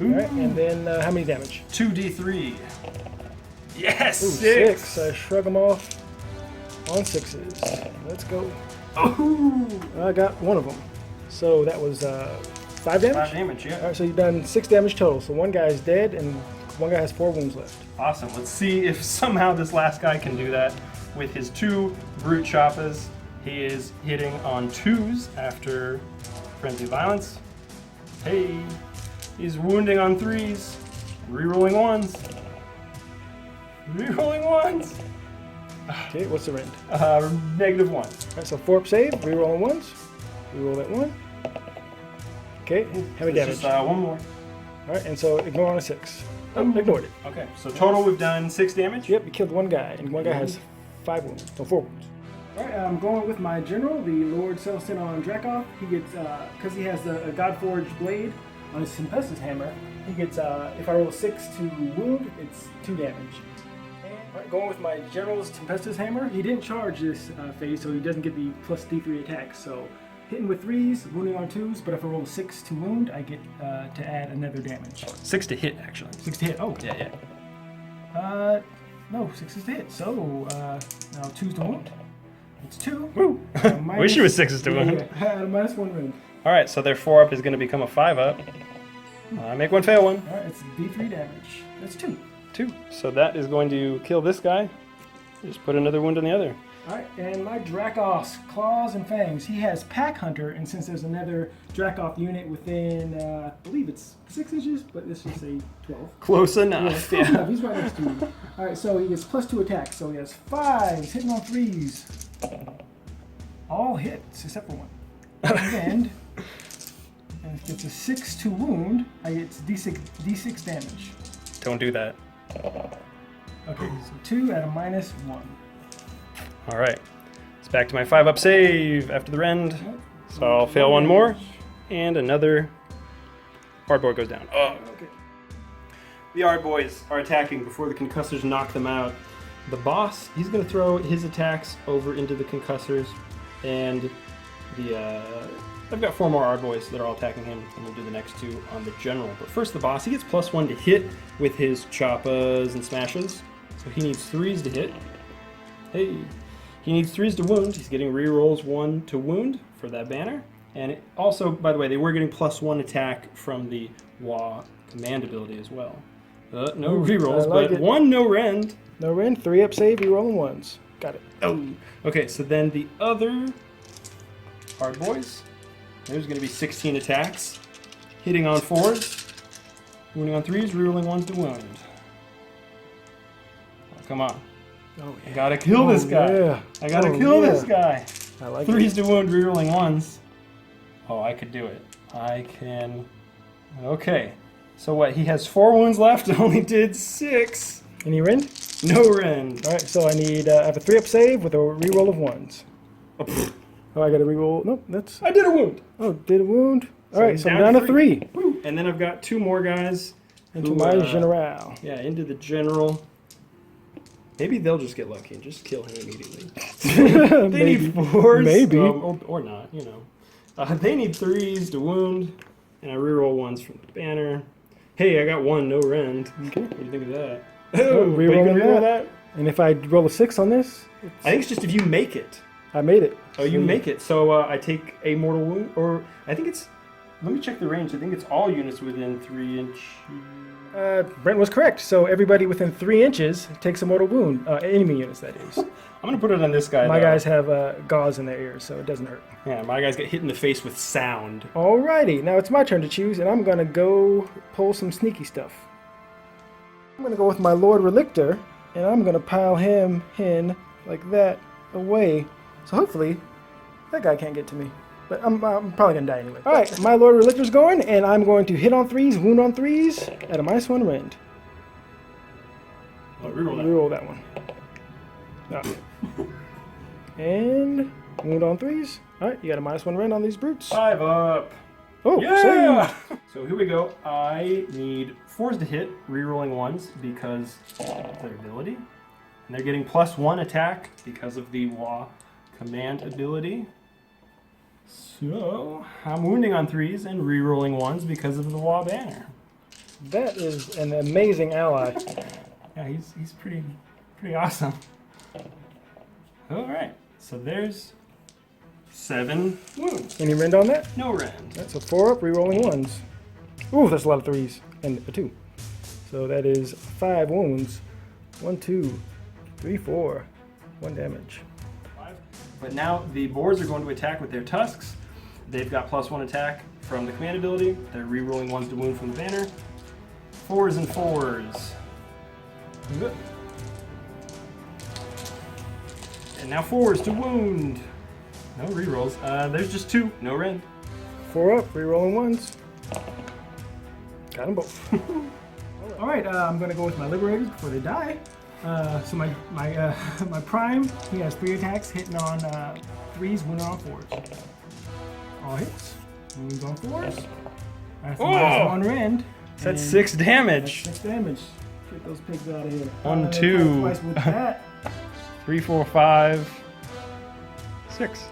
Alright, and then how many damage?
2d3. Yes,
Ooh, 6. I shrug them off on 6s. Let's go.
Oh,
I got 1 of them. So that was 5 damage?
5 damage, yeah.
Alright, so you've done 6 damage total. So 1 guy is dead, and 1 guy has 4 wounds left.
Awesome. Let's see if somehow this last guy can do that with his 2 Brute Choppas. He is hitting on 2s after Frenzy of Violence. Hey, he's wounding on 3s, rerolling 1s. Rerolling 1s.
Okay, what's the rend?
-1.
Alright, so 4-up save, rerolling 1s. Reroll that 1. Okay, how many
It's
damage?
just 1 more.
Alright, and so ignore on a 6. Oh, ignored it.
Okay, so total we've done 6 damage.
Yep, you killed 1 guy, and 1 guy has 5 wounds. No, 4 wounds. Alright, I'm going with my general, the Lord Celestin on Dracoff. He gets, because he has the Godforged blade on his Tempestus hammer, he gets, if I roll 6 to wound, it's 2 damage. Alright, going with my general's Tempestus hammer. He didn't charge this phase, so he doesn't get the plus D3 attack. So hitting with 3s, wounding on 2s, but if I roll 6 to wound, I get to add another damage.
6 to hit, actually.
6 to hit. Oh,
Yeah.
no, 6 is to hit. So now 2's to wound. It's 2.
Woo! Wish it was 6s to wound.
Yeah, -1 wound.
All right, so their 4-up is going to become a 5-up. I make 1 fail 1.
Alright, it's D3 damage. That's 2.
2. So that is going to kill this guy. Just put another wound on the other.
Alright, and my Dracoff's claws and fangs. He has Pack Hunter, and since there's another Dracoff unit within, I believe it's 6 inches, but let's just say 12.
Close enough.
Yeah, close enough. He's right next to me. Alright, so he gets +2 attack. So he has 5s, hitting on 3s. All hits except for 1. And if it gets a 6 to wound, I get D6 damage.
Don't do that.
Okay, so 2 at a -1.
All right. It's back to my 5-up save after the rend. So I'll fail 1 more. And another hardboard goes down. Oh.
Okay.
The Ard Boys are attacking before the concussors knock them out. The boss, he's going to throw his attacks over into the concussors. And I've got 4 more Ard Boys that are all attacking him. And we'll do the next 2 on the general. But first the boss, he gets +1 to hit with his choppas and smashes. So he needs 3s to hit. Hey. He needs 3s to wound. He's getting rerolls 1 to wound for that banner. And it also, by the way, they were getting +1 attack from the Waaagh command ability as well. No rerolls,
like
but
it.
1 no rend.
No rend, 3-up save, re-rolling 1s. Got it.
Oh. Okay, so then the other Hard Boys, There's going to be 16 attacks. Hitting on 4s. Wounding on 3s, rerolling 1s to wound. Oh, come on.
Oh,
I gotta kill this guy.
Yeah.
I gotta kill
yeah.
this guy.
I like
3s
it.
to wound, rerolling 1s. Oh, I could do it. I can. Okay. So what? He has 4 wounds left and only did 6.
Any rend?
No rend.
All right, so I need. I have a 3-up save with a reroll of 1s. Oh, I got to reroll. Nope, that's.
I did a wound.
Oh, did a wound. All
So
right,
he's
so I'm down to 3.
Woo. And then I've got 2 more guys.
Into
who,
my general.
Yeah, into the general. Maybe they'll just get lucky and just kill him immediately. They need 4s.
Maybe.
Or not, you know. They need 3s to wound. And I reroll 1s from the banner. Hey, I got 1, no rend.
Okay.
What do you think of that?
Oh,
but you can
rerolling
reroll
that. And if I roll a 6 on this,
I think it's just if you make it.
I made it.
Oh, you make it. So I take a mortal wound, or I think it's. Let me check the range. I think it's all units within 3 inch.
Brent was correct. So everybody within 3 inches takes a mortal wound. Enemy units, that is.
I'm gonna put it on this guy.
My
though.
guys have gauze in their ears, so it doesn't hurt.
Yeah, my guys get hit in the face with sound.
Alrighty, now it's my turn to choose, and I'm gonna go pull some sneaky stuff. I'm gonna go with my Lord Relictor, and I'm gonna pile him in like that away. So hopefully, that guy can't get to me. But I'm probably gonna die anyway. Alright, my Lord Relictor's going, and I'm going to hit on 3s, wound on 3s, at a -1 rend.
Oh, reroll that.
Reroll that one. And wound on 3s. Alright, you got a -1 rend on these brutes.
5 up.
Oh,
Yeah! So here we go. I need 4s to hit, rerolling 1s because of their ability. And they're getting +1 attack because of the Waaagh command ability. So I'm wounding on 3s and rerolling 1s because of the Waaagh banner.
That is an amazing ally.
Yeah, he's pretty awesome. All right, so there's 7 wounds.
Any rend on that?
No rend.
That's a 4-up, rerolling 1s. Ooh, that's a lot of 3s. And a 2. So that is 5 wounds. 1, 2, 3, 4. 1 damage.
But now the boars are going to attack with their tusks. They've got +1 attack from the command ability. They're rerolling 1s to wound from the banner. 4s and 4s. Good. And now 4s to wound. No rerolls. There's just 2. No rend.
4-up, rerolling 1s. Got them both. Alright, I'm going to go with my Liberators before they die. So my my Prime, he has 3 attacks, hitting on 3s, wounding on 4s. All hits, wounds on 4s. That's -1 rend.
That's
and
6 damage.
6 damage. Get those pigs out of here.
1, 2.
Twice with that.
3, 4, 5, 6.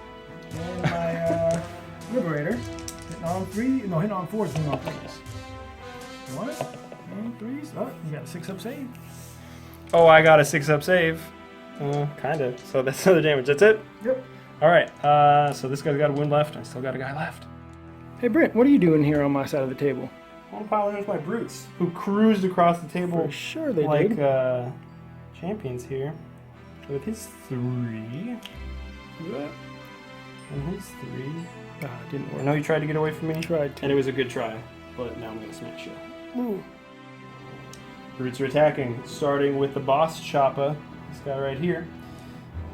And my Liberator, hitting on 3s, hitting on 4s, wounding on 3s. 1 and 3s. Oh, you got a 6-up save.
Oh, I got a 6-up save. Kinda. So that's another damage. That's it?
Yep.
Alright, so this guy's got a wound left. I still got a guy left.
Hey Brent, what are you doing here on my side of the table?
I want to pile in with my brutes, who cruised across the table
For sure they
like
did.
champions here. With his 3. And his 3.
Didn't
I
work.
know you tried to get away from me.
Tried to.
And it was a good try, but now I'm going to smash you.
Ooh.
Brutes are attacking, starting with the boss Choppa, this guy right here.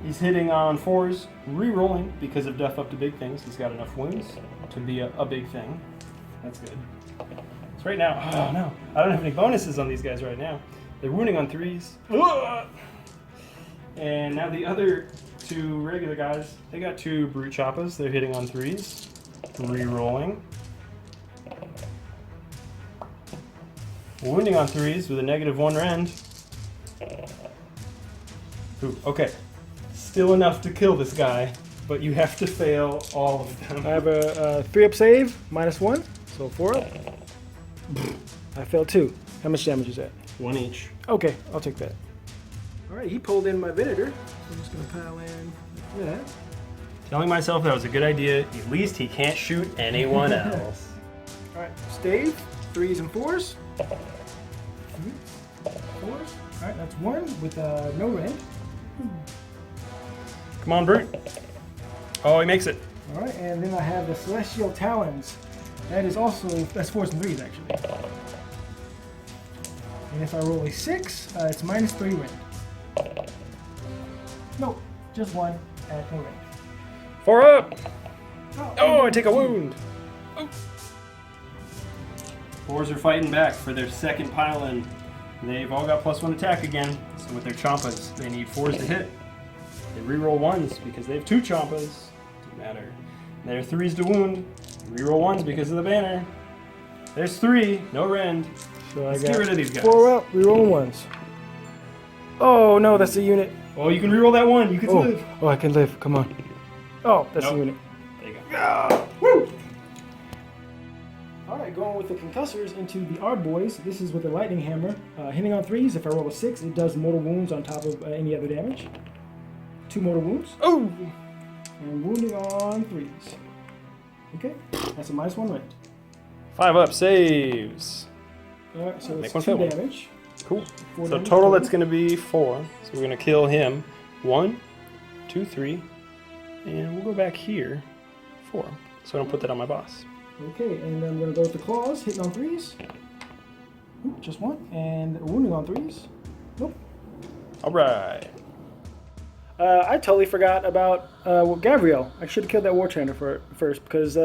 He's hitting on 4s, re-rolling because of death up to big things. He's got enough wounds to be a big thing. That's good. So right now, oh no, I don't have any bonuses on these guys right now. They're wounding on 3s. And now the other 2 regular guys, they got 2 brute Choppas. They're hitting on 3s, re-rolling. Wounding on 3s with a -1 rend. Ooh, okay. Still enough to kill this guy, but you have to fail all of them.
I have a 3-up save, -1, so 4-up. I failed 2. How much damage is that?
1 each.
Okay, I'll take that. Alright, he pulled in my Venator. So I'm just going to pile in like that.
Telling myself that was a good idea. At least he can't shoot anyone else.
Alright, stave, 3s and 4s. 4s. Alright, that's 1 with no rend.
Come on, Brute. Oh, he makes it.
All right, and then I have the Celestial Talons. That is also, that's 4s and 3s actually. And if I roll a 6, it's -3 rend. Nope, just 1 at no rend.
4 up! Oh, I take a wound! Oh. 4s are fighting back for their second pile-in. They've all got +1 attack again, so with their chompas, they need 4s to hit. They reroll 1s because they have 2 chompas. Doesn't matter. They're 3s to wound. Reroll 1s because of the banner. There's 3, no rend.
So
Let's get rid of these guys.
4 up, reroll 1s. Oh no, that's the unit.
Oh, you can reroll that 1. You can live.
Oh, I can live. Come on. Oh, that's the unit.
There you go. Yeah. Woo!
Alright, going with the concussors into the Ardboys. This is with the lightning hammer. Hitting on 3s, if I roll a 6, it does mortal wounds on top of any other damage. 2 mortal wounds.
Oh!
And wounding on 3s. Okay, that's a -1 rend.
5 up, saves.
Alright, so
Make
it's
one
2
fail.
damage.
Cool.
4
So
damage
total
total.
that's going to be 4. So we're going to kill him. 1, 2, 3. And we'll go back here. 4. So I don't put that on my boss.
Okay, and then I'm going to go with the claws, hitting on 3s. Oop, just 1. And wounding on 3s. Nope.
Alright.
I totally forgot about Gabriel. I should have killed that War Chanter first because,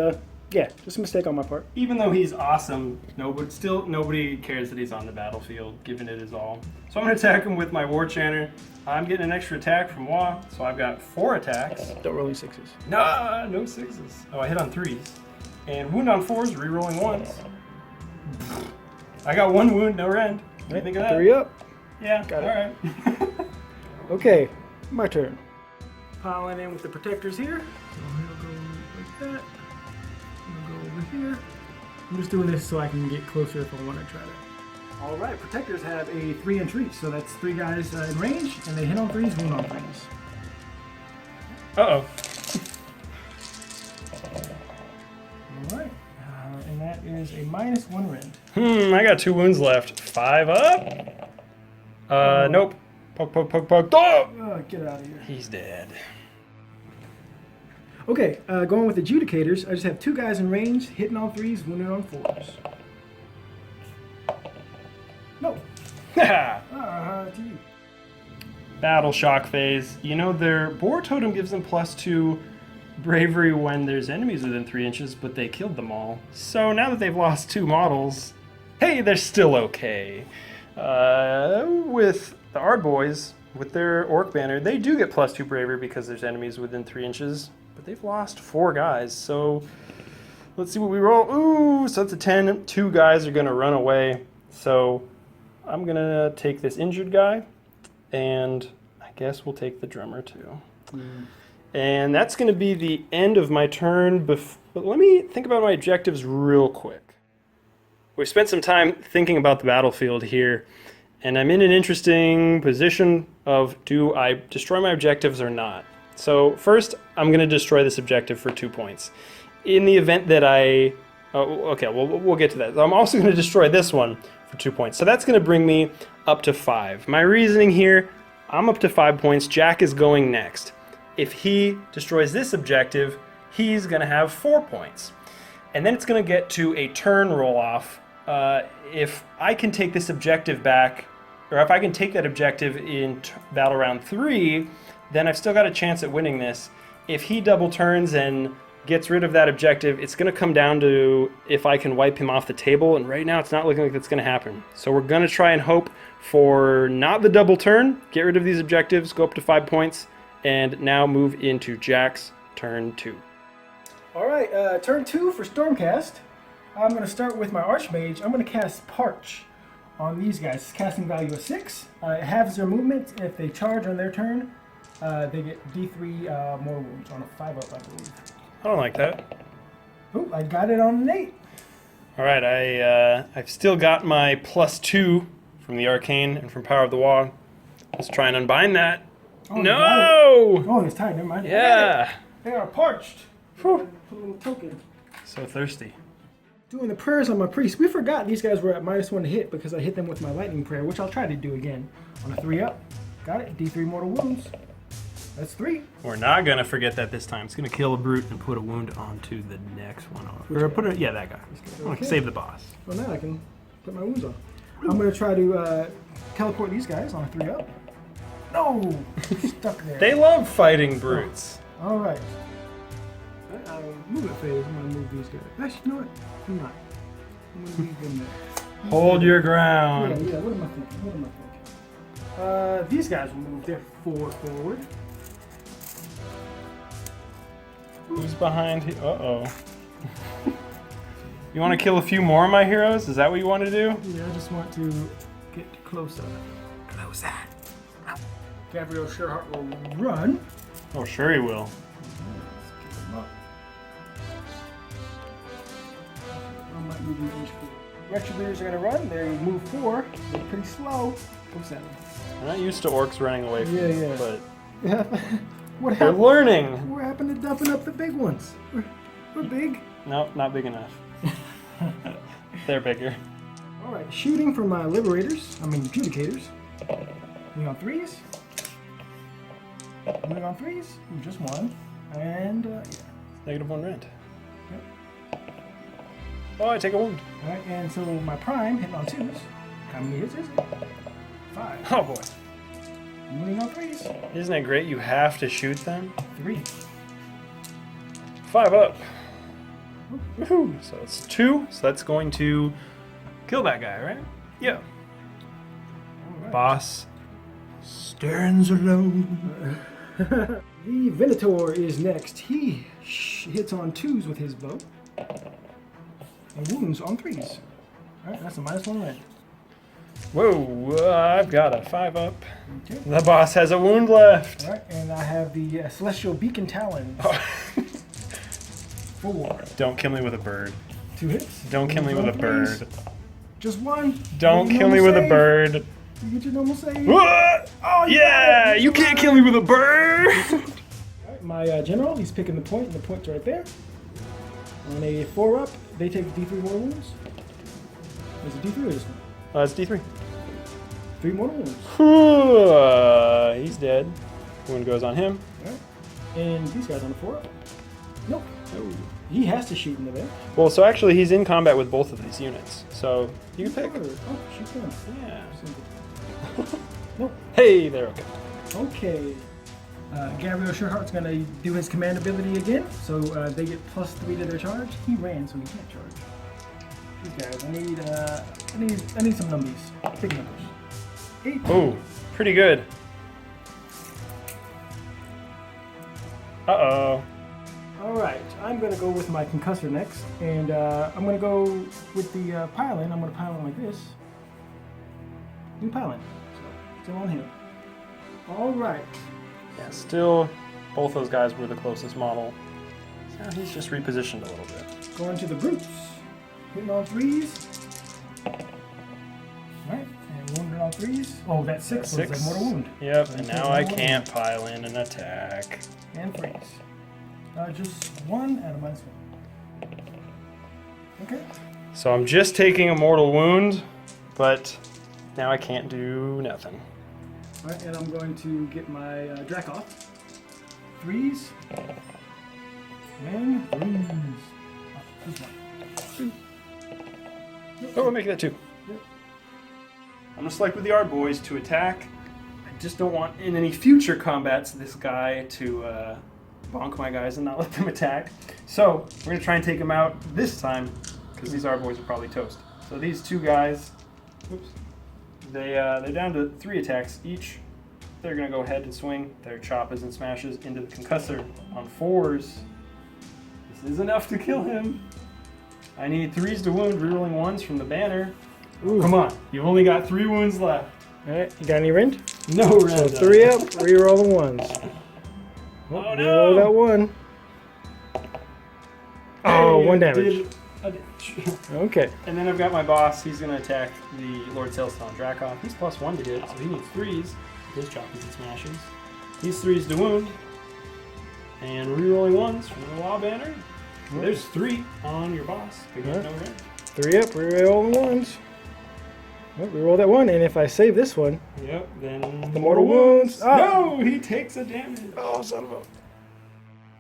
yeah, just a mistake on my part.
Even though he's awesome, nobody cares that he's on the battlefield, giving it his all. So I'm going to attack him with my War Chanter. I'm getting an extra attack from Waaagh, so I've got 4 attacks.
Don't roll any 6s.
Nah, no 6s. Oh, I hit on 3s. And wound on 4s, re-rolling 1s. I got 1 wound, no rend. What do you think of that?
3 up.
Yeah,
Got it.
alright.
Okay, my turn. Piling in with the protectors here. So I'm gonna go like that. I'm gonna go over here. I'm just doing this so I can get closer if I want to try to. All right, protectors have a 3-inch reach, so that's 3 guys in range, and they hit on 3s, wound on 3s.
Uh-oh.
All right, and that is a -1 rend.
I got 2 wounds left. 5 up? Nope. Poke, poke, poke, poke. Oh!
Get out of here.
He's dead.
Okay, going with adjudicators, I just have 2 guys in range, hitting on 3s, wounding on 4s. No. To you.
Battle shock phase. You know, their boar totem gives them +2 bravery when there's enemies within 3 inches, but they killed them all. So now that they've lost 2 models, hey, they're still okay. With the Ardboys, with their orc banner, they do get +2 bravery because there's enemies within 3 inches, but they've lost 4 guys. So let's see what we roll. Ooh, so it's a 10. 2 guys are going to run away. So I'm going to take this injured guy, and I guess we'll take the drummer too. And that's going to be the end of my turn. But let me think about my objectives real quick. We've spent some time thinking about the battlefield here, and I'm in an interesting position of, do I destroy my objectives or not? So first, I'm going to destroy this objective for 2 points. In the event that we'll get to that. I'm also going to destroy this one for 2 points. So that's going to bring me up to 5. My reasoning here, I'm up to 5 points. Jack is going next. If he destroys this objective, he's going to have 4 points. And then it's going to get to a turn roll-off. If I can take this objective back, or if I can take that objective in battle round 3, then I've still got a chance at winning this. If he double turns and gets rid of that objective, it's going to come down to if I can wipe him off the table, and right now it's not looking like that's going to happen. So we're going to try and hope for not the double turn, get rid of these objectives, go up to 5 points, and now move into Jack's turn 2.
All right, turn 2 for Stormcast. I'm going to start with my Archmage. I'm going to cast Parch on these guys. Casting value of 6. It halves their movement. If they charge on their turn, they get D3 more wounds on a 5 up, I believe.
I don't like that.
Oh, I got it on an 8.
All right, I've still got my +2 from the Arcane and from Power of the Waaagh. Let's try and unbind that.
Oh,
No!
Oh, it's tied. Never mind.
Yeah.
They are parched.
Whew.
Put a little token.
So thirsty.
Doing the prayers on my priest. We forgot these guys were at -1 to hit because I hit them with my lightning prayer, which I'll try to do again on a 3 up. Got it. D3 mortal wounds. That's 3.
We're not gonna forget that this time. It's gonna kill a brute and put a wound onto the next one. Or put it, yeah, that guy.
Okay.
Save the boss.
Well, now I can put my wounds on. I'm going to try to teleport these guys on a 3-up. No! Stuck there.
They love fighting brutes.
All right. Movement phase. I'm going to move these guys. Actually, you know what? I'm not. I'm going to leave them there.
Hold your ground.
Yeah, what am I thinking? These guys will move their 4 forward.
Who's behind here? Uh-oh. You want to kill a few more of my heroes? Is that what you want to do?
Yeah, I just want to get closer. Closer. Gabriel Sherhart will run.
Oh, sure he will.
Let's get him up. I might move these inch forward. Retributors are going to run. They move 4. They're pretty slow. Go 7.
I'm not used to orcs running away from me, but
What
they're
happened?
learning.
What happened to dumping up the big ones? We're big.
No, not big enough. They're bigger.
All right, shooting for my adjudicators. Moving on 3s. Moving on 3s. Ooh, just 1. And yeah.
-1 rent.
Yep.
Oh, I take a wound.
All right, and so my prime hitting on 2s. How many hits is it? 5.
Oh boy.
Moving on 3s.
Isn't it great? You have to shoot them.
3.
5 up. Woohoo! So it's 2. So that's going to kill that guy, right? Yeah.
All right.
Boss stands alone.
The Venator is next. He hits on 2s with his bow. And wounds on 3s. All right, that's a -1 rent.
Whoa! I've got a 5 up.
Okay.
The boss has a wound left.
All right, and I have the Celestial Beacon Talons. 4.
Don't kill me with a bird.
2 hits.
Don't kill me with a
Wounds on 3s.
bird.
Just 1.
Don't
Get your
kill me
normal
with a
save.
bird.
You get your normal save.
What?
Oh,
Yeah! You can't kill me with a bird!
All right, my general, he's picking the point, and the point's right there. On a 4-up, they take D3 more wounds. Is it D3 or this one?
It's D3.
3 more wounds.
He's dead. Wound goes on him.
All right. And these guys on a 4-up. Nope. He has to shoot into there.
Well, so actually he's in combat with both of these units. So you can pick.
Oh, shoot them.
Yeah.
Nope.
Hey, they're okay.
Okay. Gabriel Sherhart's going to do his command ability again. So they get +3 to their charge. He ran, so he can't charge. These guys, I need some numbers. Big numbers. 8.
Oh, pretty good. Uh-oh.
All right, I'm going to go with my concussor next, and I'm going to go with the pylon. I'm going to pylon like this. New pylon. So, still on him. All right.
Yeah, still, both those guys were the closest model. So he's just repositioned a little bit.
Going to the brutes. Hitting on 3s. All right, and wounded on 3s. Oh, that 6 was a mortal wound.
Yep, and now I can't pile in an attack.
And 3s. Just 1 out of -1. Okay.
So I'm just taking a mortal wound, but now I can't do nothing.
All right, and I'm going to get my Drakk off. 3s. And 3s.
Oh, we'll make that 2.
Yep.
I'm gonna select with the Art Boys to attack. I just don't want in any future combats this guy to bonk my guys and not let them attack. So we're gonna try and take him out this time because these Art Boys are probably toast. So these 2 guys, oops, they're down to 3 attacks each. They're gonna go ahead and swing their choppers and smashes into the concussor on 4s. This is enough to kill him. I need 3s to wound, rerolling 1s from the banner.
Ooh.
Come on, you've only got 3 wounds left.
All right, you got any rend?
No
So
rend.
3 up, reroll the 1s.
Oh
Reroll that 1. Oh, 1 damage. Okay.
And then I've got my boss. He's going to attack the Lord Sailstone Drakkoff. He's +1 to hit, so he needs 3s. His choppers and smashes. These 3s to wound. And rerolling 1s from the Waaagh banner. There's 3 on your boss. They got no rend.
3 up, reroll the 1s. Well, we roll that one, and if I save this one,
Yep, then...
The mortal wounds. Ah.
No, he takes a damage.
oh, son of a...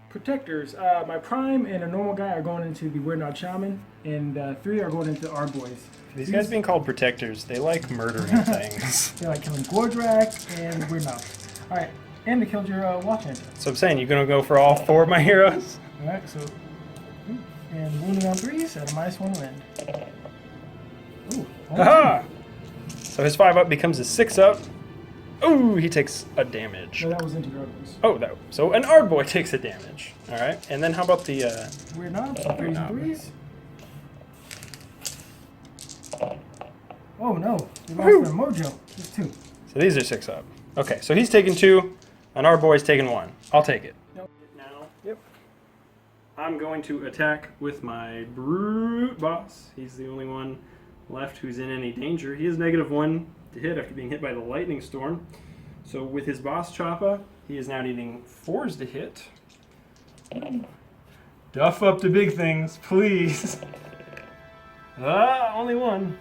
Protectors. My prime and a normal guy are going into the Weird Nod Shaman, and 3 are going into our boys.
These guys being called protectors, they like murdering things.
They like killing Gordrakk and Weird Nod. All right, and they killed your Watch Engine.
So I'm saying, you're gonna go for all 4 of my heroes?
All right, so and wounding on 3s at a -1 rend. Ooh,
Aha! So his 5-up becomes a 6-up. Ooh, he takes a damage.
no, that was into your others.
Oh, so an Ardboy takes a damage. All right, and then how about the?
Weird Nod, so 3s and 3s. Oh no, we lost their mojo. Just 2.
So these are 6-up. Okay, so he's taking 2, and Ardboy's taking 1. I'll take it.
Nope.
Now,
Yep.
I'm going to attack with my brute boss. He's the only one left who's in any danger. He is -1 to hit after being hit by the lightning storm. So with his boss choppa, he is now needing 4s to hit. Duff up to big things, please. Only 1.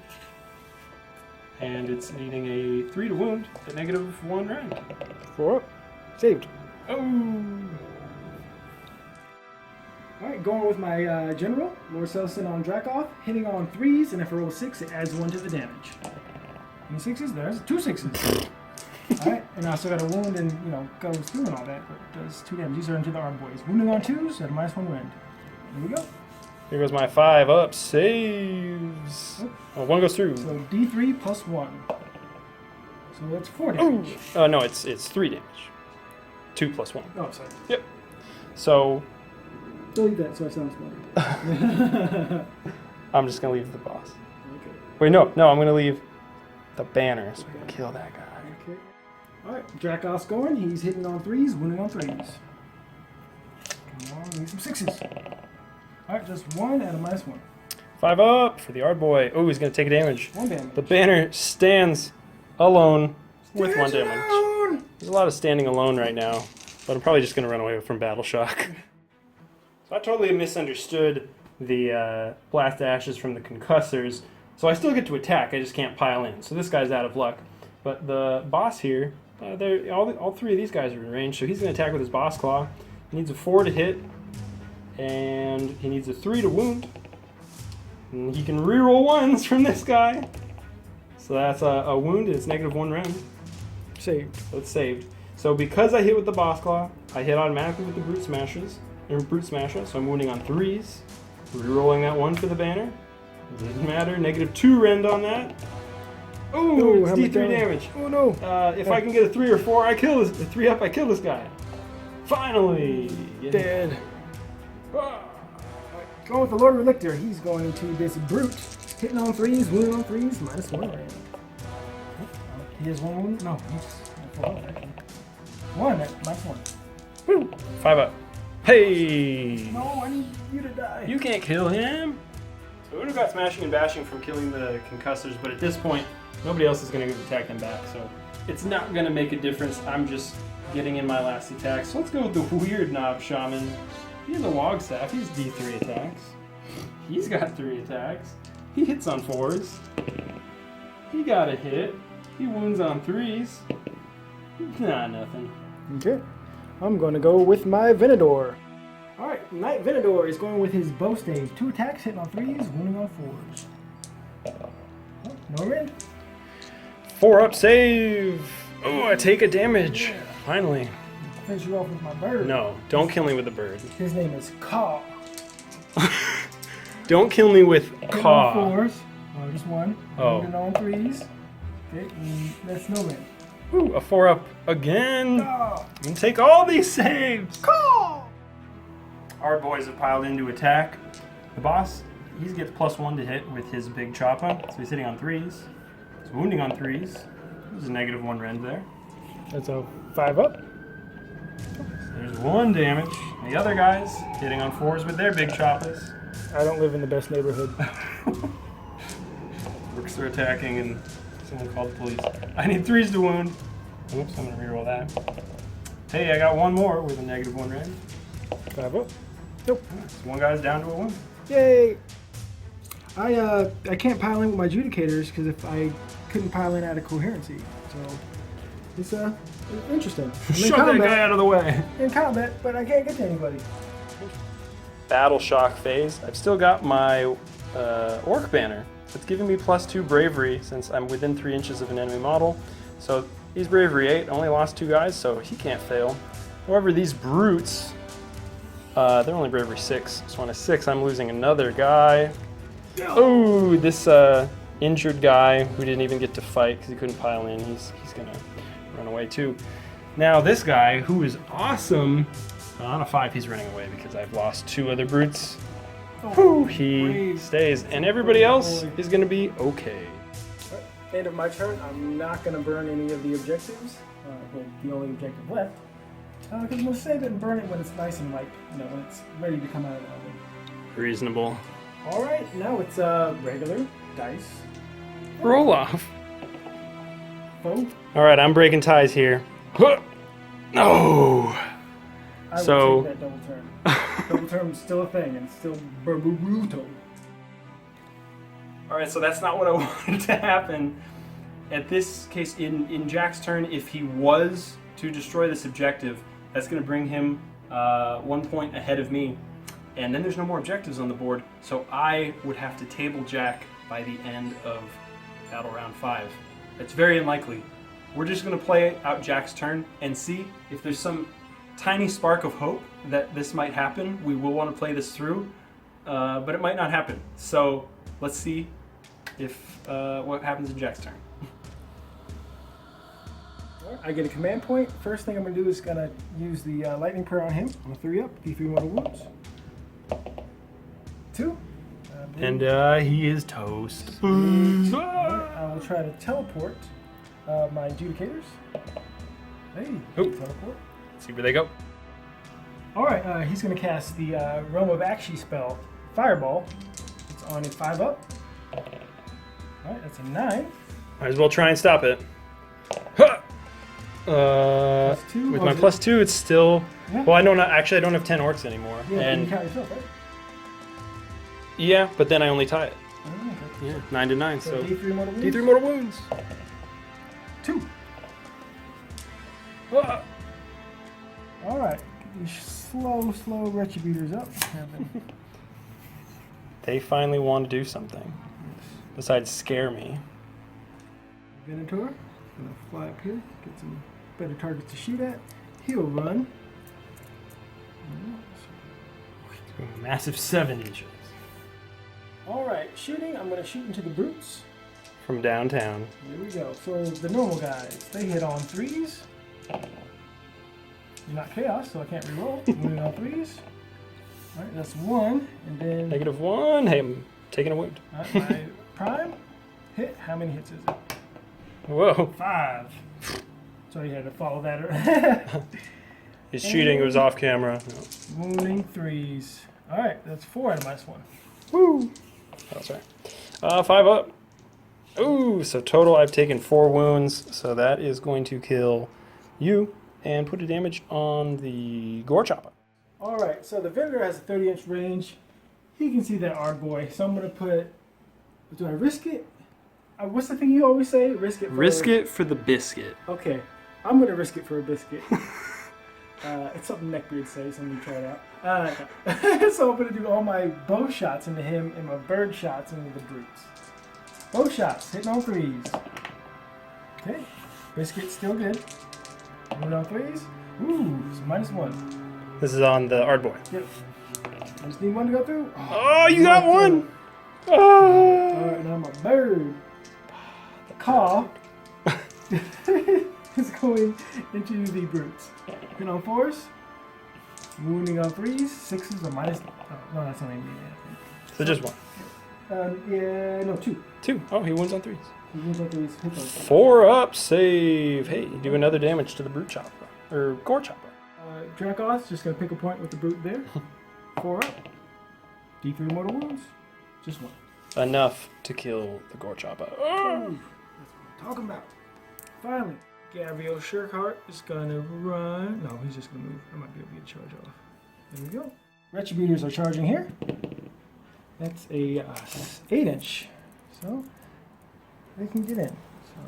And it's needing a 3 to wound at -1 rend.
4 up. Saved.
Oh!
All right, going with my general, Lord Selson on Drakkoff, hitting on 3s, and if I roll 6, it adds 1 to the damage. Any 6s? There's 2 6s. All right, and I still got a wound and, goes through and all that, but it does 2 damage. These are into the Arm Boys. Wounding on 2s at a -1 rend. There we go.
Here goes my 5-up. Saves. Oh, 1 goes through.
So D3 plus 1. So that's 4 damage.
Oh, no, it's 3 damage. 2 plus 1.
Oh, sorry.
Yep. So
Don't leave that so I sound smarter.
I'm just gonna leave the boss.
Okay.
Wait, no, I'm gonna leave the banner so I can kill that guy.
Okay. Alright, Drakkoff's going. He's hitting on 3s, wounding on 3s. Come on, we need some 6s. Alright, just 1 at a -1.
5-up for the Ardboy. Oh, he's gonna take damage.
1 damage.
The banner stands alone with 1
Stands
damage.
alone!
There's a lot of standing alone right now, but I'm probably just gonna run away from Battle Shock. So I totally misunderstood the blast ashes from the concussors. So I still get to attack, I just can't pile in. So this guy's out of luck. But the boss here, all 3 of these guys are in range, so he's going to attack with his boss claw. He needs a 4 to hit, and he needs a 3 to wound. And he can reroll 1s from this guy. So that's a wound, and it's -1 rend.
Saved.
So it's saved. So because I hit with the boss claw, I hit automatically with the brute smashes. Brute smasher, so I'm wounding on 3s. Rerolling that 1 for the banner. Didn't matter. -2 rend on that. Ooh, it's
how much
D3 damage.
Oh no!
If I can get a 3 or 4, I kill this. A 3-up, I kill this guy. Finally!
Dead.
Ah.
Going with the Lord Relictor. He's going to this brute. Hitting on 3s, wounding on 3s, -1 rend. He has 1 wound? No, he's 4 actually. 1 at -1.
Woo! 5-up. Hey!
No, I need you to die.
You can't kill him! So Uno got smashing and bashing from killing the concussors, but at this point, nobody else is going to attack them back, so it's not going to make a difference. I'm just getting in my last attack. So let's go with the Weird Knob Shaman. He has a Waaagh staff. He's D3 attacks. He's got 3 attacks. He hits on 4s. He got a hit. He wounds on 3s. Nah, nothing.
Okay. I'm going to go with my Venador. Alright, Knight Venador is going with his bow stave. 2 attacks, hitting on 3s, wounding on 4s. Oh, no rend.
4-up save! Oh, I take a damage.
Yeah.
Finally.
Finish you off with my bird.
No, don't kill me with the bird.
His name is Caw.
Don't kill me with
Hitting
Caw.
on 4s. Oh, just 1.
Oh.
Wounding on 3s. Okay, and that's no rend.
Ooh, a 4-up again.
Caw.
You can take all these saves.
Caw.
Our boys have piled in to attack. The boss, he gets +1 to hit with his big choppa, so he's hitting on 3s. He's wounding on 3s. There's a -1 rend there.
That's a 5-up.
There's 1 damage. The other guys hitting on 4s with their big choppas.
I don't live in the best neighborhood.
Orcs are attacking and someone called the police. I need 3s to wound. Oops, I'm gonna reroll that. Hey, I got 1 more with a -1 rend.
5-up. Nope.
So 1 guy's down to a 1.
Yay! I can't pile in with my adjudicators because if I couldn't pile in out of coherency. So it's interesting. I'm in
Shove that
combat-
guy out of the way.
in combat, but I can't get to anybody.
Battle shock phase. I've still got my orc banner. It's giving me +2 bravery since I'm within 3 inches of an enemy model. So he's bravery 8. Only lost 2 guys, so he can't fail. However, these brutes, they're only bravery 6. So on a 6, I'm losing another guy. Oh, this injured guy who didn't even get to fight because he couldn't pile in. He's gonna run away too. Now this guy who is awesome. On a 5, he's running away because I've lost 2 other brutes. Whew, he stays, and everybody else is going to be okay.
End of my turn. I'm not going to burn any of the objectives. Well, the only objective left. Because I'm going to save it and burn it when it's nice and like, when it's ready to come out of the oven.
Reasonable.
All right, now it's regular dice.
Roll off.
Foe.
All right, I'm breaking ties here. Huh. No.
I will
So-
take that double turn. Double turn's still a thing and still brutal.
All right, so that's not what I wanted to happen. At this case, in Jack's turn, if he was to destroy this objective, that's going to bring him 1 point ahead of me. And then there's no more objectives on the board, so I would have to table Jack by the end of battle round 5. It's very unlikely. We're just going to play out Jack's turn and see if there's some tiny spark of hope that this might happen. We will want to play this through, but it might not happen. So let's see if what happens in Jack's turn.
I get a command point. First thing I'm going to do is going to use the lightning prayer on him. I'm going to 3 up, D3 mortal wounds. 2.
And he is toast.
I will try to teleport my adjudicators. Hey,
Oop.
teleport.
See where they go.
All right, he's going to cast the Realm of Akshi spell, Fireball. It's on a 5 up. All right, that's a 9.
Might as well try and stop it. Huh.
+2.
With
Oh,
my
is it-
+2, it's still.
Yeah.
Well, I don't actually. I don't have 10 orcs anymore.
Yeah,
and
you count yourself, right?
yeah, but then I only tie it.
Oh, okay.
Yeah, 9 to 9.
So
So
D3 mortal wounds.
D3 mortal wounds.
2.
Ah.
All right, get these slow retributors up.
They finally want to do something besides scare me.
Venator, gonna fly up here, get some better targets to shoot at. He'll run.
Massive 7 inches
All right, shooting. I'm gonna shoot into the brutes.
from downtown.
Here we go. So the normal guys, they hit on 3s. You're not chaos, so I can't reroll. Wounding on 3s. All right, that's 1, and then
-1. Hey, I'm taking a wound.
all right, my prime hit. How many hits is it?
Whoa.
5. So you had to follow that.
He's cheating. It was off camera. No.
Wounding 3s. All right, that's 4 out of -1.
Woo. That's right. 5 up. Ooh, so total I've taken 4 wounds. So that is going to kill you and put a damage on the gore chopper.
All right, so the Venator has a 30-inch range. He can see that Ard boy. So I'm gonna put. Do I risk it? What's the thing you always say? Risk it.
Risk it for the biscuit.
Okay, I'm gonna risk it for a biscuit. It's something Neckbeard says. Let me try it out. So I'm gonna do all my bow shots into him and my bird shots into the brutes. Bow shots hitting on 3s. Okay, biscuit still good. Hitting on 3s. Ooh, so -1.
This is on the Ard boy.
Yep. I just need 1 to go through.
Oh, you got 1!
All
Oh.
right, now my bird. The caw is going into the brutes. Hitting on 4s. Wounding on 3s. 6s or minus. Oh, no, that's not even.
So just 1.
Yeah, no, 2.
2. Oh, he wins on 3s.
He wounds on 3s. Hit those.
4 up, save. Hey, do another damage to the brute chopper. Or gore chopper.
Dracoth's just going to pick a point with the brute there. 4 up. D3 mortal wounds. Just 1.
Enough to kill the gore chopper.
Ooh, that's what I'm talking about. Finally, Gabriel Shirkheart is going to run. No, he's just going to move. I might be able to get a charge off. There we go. Retributors are charging here. That's a 8-inch. So they can get in. So,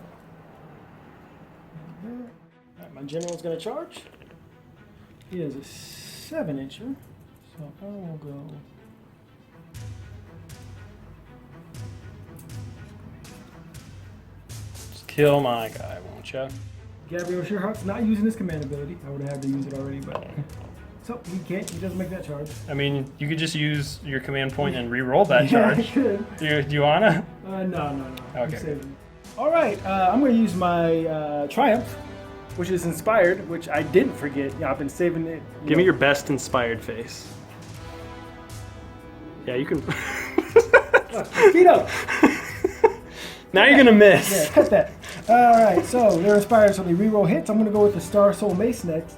alright, my general's gonna charge. He is a 7-incher. So I will go.
Just kill my guy, won't ya?
Gabriel Shearhart's not using his command ability. I would have had to use it already, but so he can't. He doesn't make that charge.
I mean, you could just use your command point and re-roll that
Yeah, I
charge.
could.
Do you wanna?
No.
Okay.
All right, I'm going to use my Triumph, which is inspired, which I didn't forget. You know, I've been saving it.
Give me your best inspired face. Yeah, you can.
Speed up.
Now you're gonna miss.
Yeah, cut that. All right, so they're inspired, so they reroll hits. I'm going to go with the Star Soul Mace next,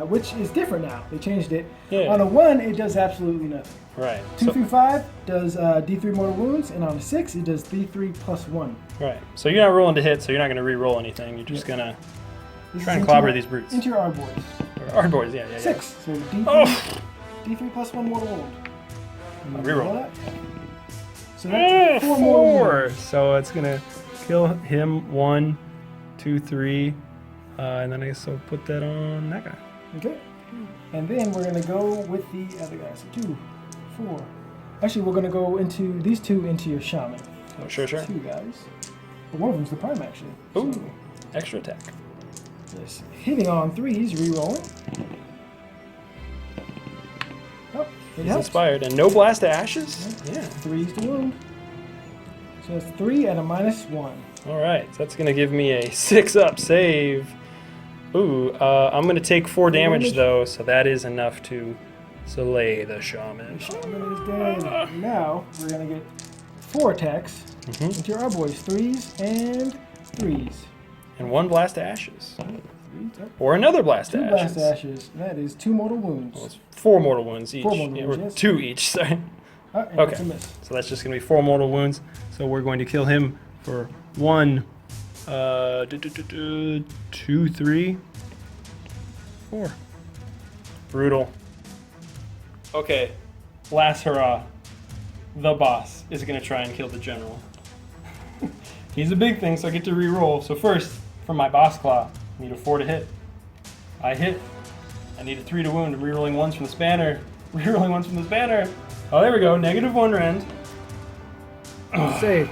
which is different now. They changed it.
Yeah.
On a 1, it does absolutely nothing.
Right.
2 through 5 does D3 mortal wounds, and on a 6, it does D3 plus 1.
Right. So you're not rolling to hit, so you're not gonna re-roll anything. You're just gonna
This
try
is
and clobber
into-
these brutes.
Into your R boys.
Our boys, yeah.
6. So D3,
Oh!
D3 plus 1 mortal wound. And
Reroll.
that. So that's 4 mortal wounds.
So it's gonna kill him 1, 2, 3, and then I guess I'll put that on that guy.
Okay. And then we're going to go with the other guys. So 2, 4. Actually, we're going to go into these 2 into your shaman. So
Sure.
2 guys. But one of them's the prime, actually.
Ooh.
So,
Extra attack.
yes. Hitting on 3s, re-rolling. Oh, it
He's
helps.
inspired. And no blast to ashes? Yeah.
3's to wound. So that's 3 at a -1.
Alright, so that's gonna give me a 6-up save. Ooh, I'm gonna take 4 damage though, so that is enough to slay the shaman.
Shaman is dead. Now we're gonna get 4 attacks into your boys. 3s and 3s.
And 1 blast to ashes.
3,
Or another blast to
2
ashes.
blast ashes. That is 2 mortal wounds.
Well, it's 4 mortal wounds each.
4 mortal
Yeah,
wounds,
or
yes.
2 each, sorry.
And
Okay.
that's a miss.
So that's just gonna be 4 mortal wounds. So we're going to kill him for 1, 2, 3, 4. Brutal. Okay, last hurrah. The boss is gonna try and kill the general. He's a big thing, so I get to re-roll. So first, from my boss claw, I need a 4 to hit. I hit. I need a 3 to wound. I'm re-rolling 1s from the spanner. Re-rolling 1s from the spanner. Oh, there we go. -1 rend.
Saved.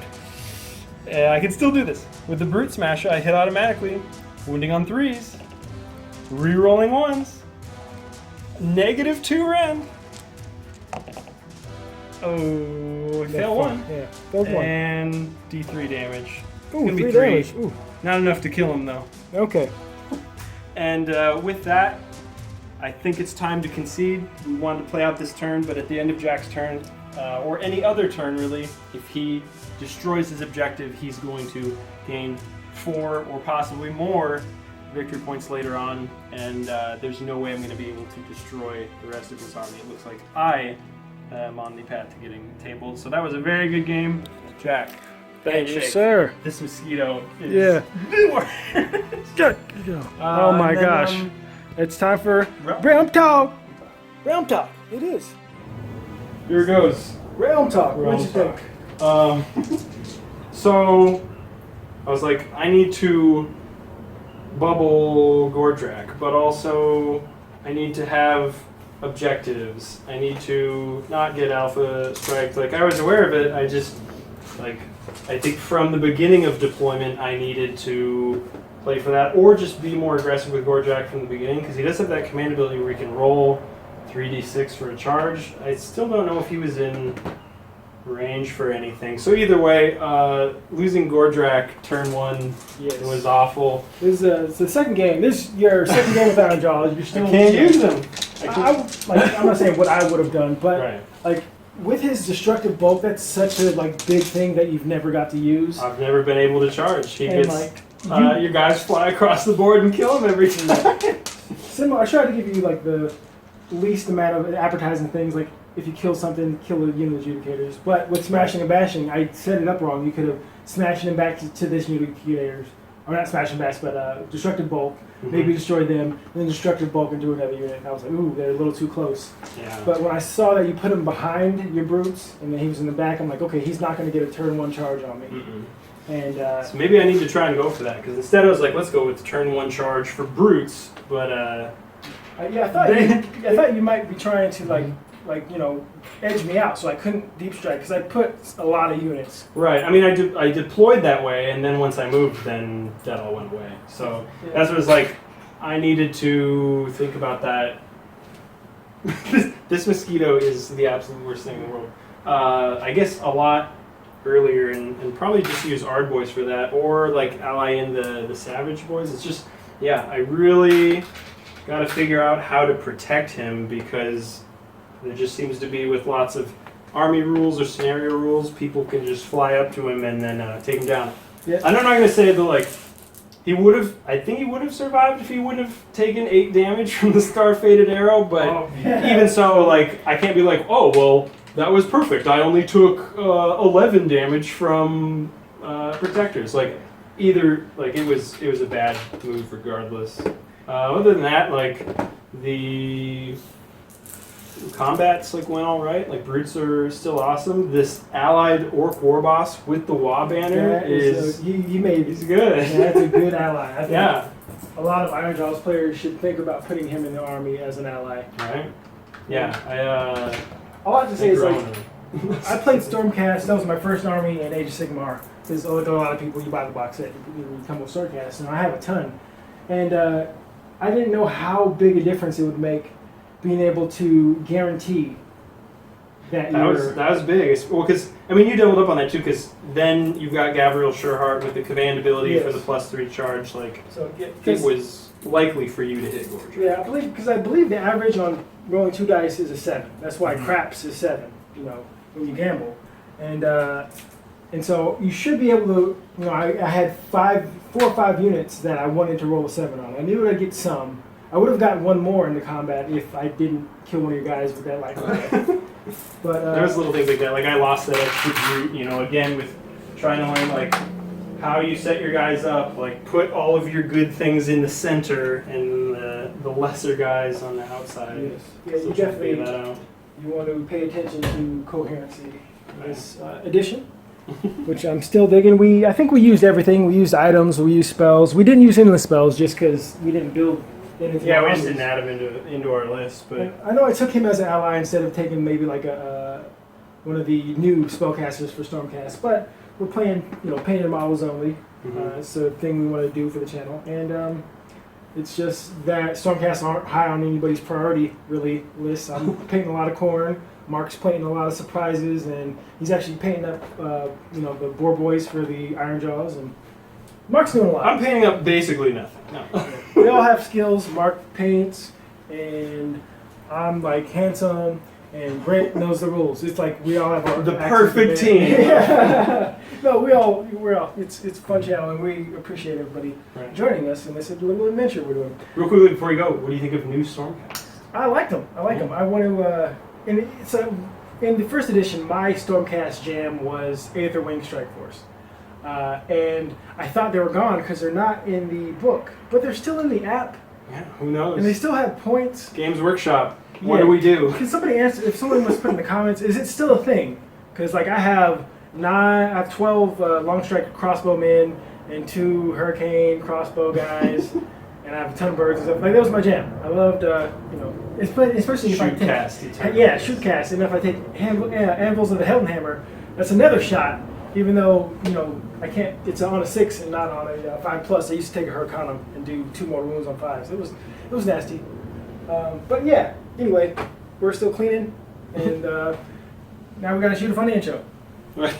I can still do this. With the Brute Smasher, I hit automatically. Wounding on 3s. Re-rolling 1s. -2 rend. Oh, fail 1.
Yeah, failed 1.
And D3 damage. It's
Ooh,
gonna be
3
3.
damage. Ooh,
Not enough to kill him, though.
okay.
And with that, I think it's time to concede. We wanted to play out this turn, but at the end of Jack's turn, or any other turn really, if he destroys his objective, he's going to gain 4 or possibly more victory points later on, and there's no way I'm going to be able to destroy the rest of his army. It looks like I am on the path to getting tabled. So that was a very good game. Jack,
Thank you,
handshake.
sir.
This mosquito is
Yeah.
the worst.
Good. Oh my
and then,
gosh. It's time for Realm Talk. Realm Talk. It is.
Here goes.
Realm Talk. What'd you
Realm
think?
So I was like, I need to bubble Gordrakk, but also I need to have objectives. I need to not get alpha striked. Like, I was aware of it, I just, like, I think from the beginning of deployment I needed to play for that, or just be more aggressive with Gordrakk from the beginning, because he does have that command ability where he can roll 3d6 for a charge. I still don't know if he was in range for anything. So either way, losing Gordrakk turn 1 was awful.
This is it's the second game. This is your second game with Ironjawz. You're still
I can't use him.
I'm not saying what I would have done, but
Right.
like with his destructive bulk, that's such a like big thing that you've never got to use.
I've never been able to charge. He
And,
gets
like,
your guys fly across the board and kill him every time.
Similar. I tried to give you like the least amount of appetizing things, like if you kill something, kill a unit of adjudicators. But with smashing and bashing, I set it up wrong. You could have smashed them back to this unit of adjudicators, or not smash and bash, but destructive bulk. Maybe destroy them, and then destructive bulk into another unit. And I was like, ooh, they're a little too close.
Yeah.
But when I saw that you put him behind your brutes, and then he was in the back, I'm like, okay, he's not going to get a turn 1 charge on me. And
so maybe I need to try and go for that, because instead I was like, let's go with turn 1 charge for brutes, but
yeah, I thought you might be trying to like edge me out, so I couldn't deep strike because I put a lot of units.
right. I mean, I deployed that way, and then once I moved, then that all went away. So that's what it was like. I needed to think about that. This mosquito is the absolute worst thing in the world. I guess a lot earlier, and probably just use Ard boys for that, or like ally in the Savage boys. It's just, yeah, I really got to figure out how to protect him, because there just seems to be, with lots of army rules or scenario rules, people can just fly up to him and then take him down.
Yeah.
I'm not going to say that like I think he would have survived if he wouldn't have taken 8 damage from the star-fated arrow, but even so, like, I can't be like, oh, well, that was perfect. I only took 11 damage from protectors. Like, either, like, it was a bad move regardless. Other than that, like, the combats like went all right. Like, brutes are still awesome. This allied orc war boss with the Waaagh banner is he's good.
Yeah, that's a good ally. I think
yeah.
a lot of Ironjawz players should think about putting him in the army as an ally.
Right. Yeah.
All I have to say is, like,
like,
I played Stormcast. That was my first army in Age of Sigmar. Because a lot of people, you buy the box set, you come with Stormcast, and I have a ton. And I didn't know how big a difference it would make being able to guarantee that
was big. Well, because I mean, you doubled up on that too, because then you've got Gabriel Sherhart with the command ability for the +3 charge. Like,
so
it was likely for you to hit Gordrakk.
Yeah, I believe the average on rolling 2 dice is a 7. That's why craps is 7. When you gamble, and so you should be able to. I had 4 or 5 units that I wanted to roll a 7 on. I knew I'd get some. I would have gotten 1 more in the combat if I didn't kill one of your guys with that light. But
there was little things like that. Like, I lost that extra brute. Again with trying to learn like how you set your guys up. Like, put all of your good things in the center and the lesser guys on the outside.
Yes. Yeah,
So
you definitely
figure that out.
you want to pay attention to coherency in this edition, which I'm still digging. I think we used everything. We used items. We used spells. We didn't use endless spells just because we didn't build.
Yeah, we just didn't add him into our list, but
I know I took him as an ally instead of taking maybe like one of the new spellcasters for Stormcast. But we're playing, painted models only. It's a thing we want to do for the channel, and it's just that Stormcasts aren't high on anybody's priority really list. I'm painting a lot of corn. Mark's painting a lot of surprises, and he's actually painting up, the boar boys for the Ironjawz, and Mark's doing a lot.
I'm painting up basically nothing. No.
We all have skills. Mark paints, and I'm like handsome, and Brent knows the rules. It's like we all have our
the perfect team.
Yeah. No, we're all. It's a fun channel, and we appreciate everybody joining us in this little adventure we're doing.
Real quickly before you go, what do you think of new Stormcast?
I like them. I want to. In the first edition, my Stormcast jam was Aether Wing Strike Force. And I thought they were gone because they're not in the book, but they're still in the app.
Yeah, who knows?
And they still have points.
Games Workshop. What do we do?
Can somebody answer? If someone was put in the comments, is it still a thing? Because like I have 12 long strike crossbowmen and 2 hurricane crossbow guys, and I have a ton of birds and stuff. Like that was my jam. I loved, especially if I take shootcast, and if I take anvils of the Heldenhammer, that's another shot. Even though I can't, it's on a 6 and not on a 5+. I used to take a Hurricanum and do 2 more wounds on 5s. It was nasty. But yeah, anyway, we're still cleaning, and now we got to shoot a fun intro.
Right.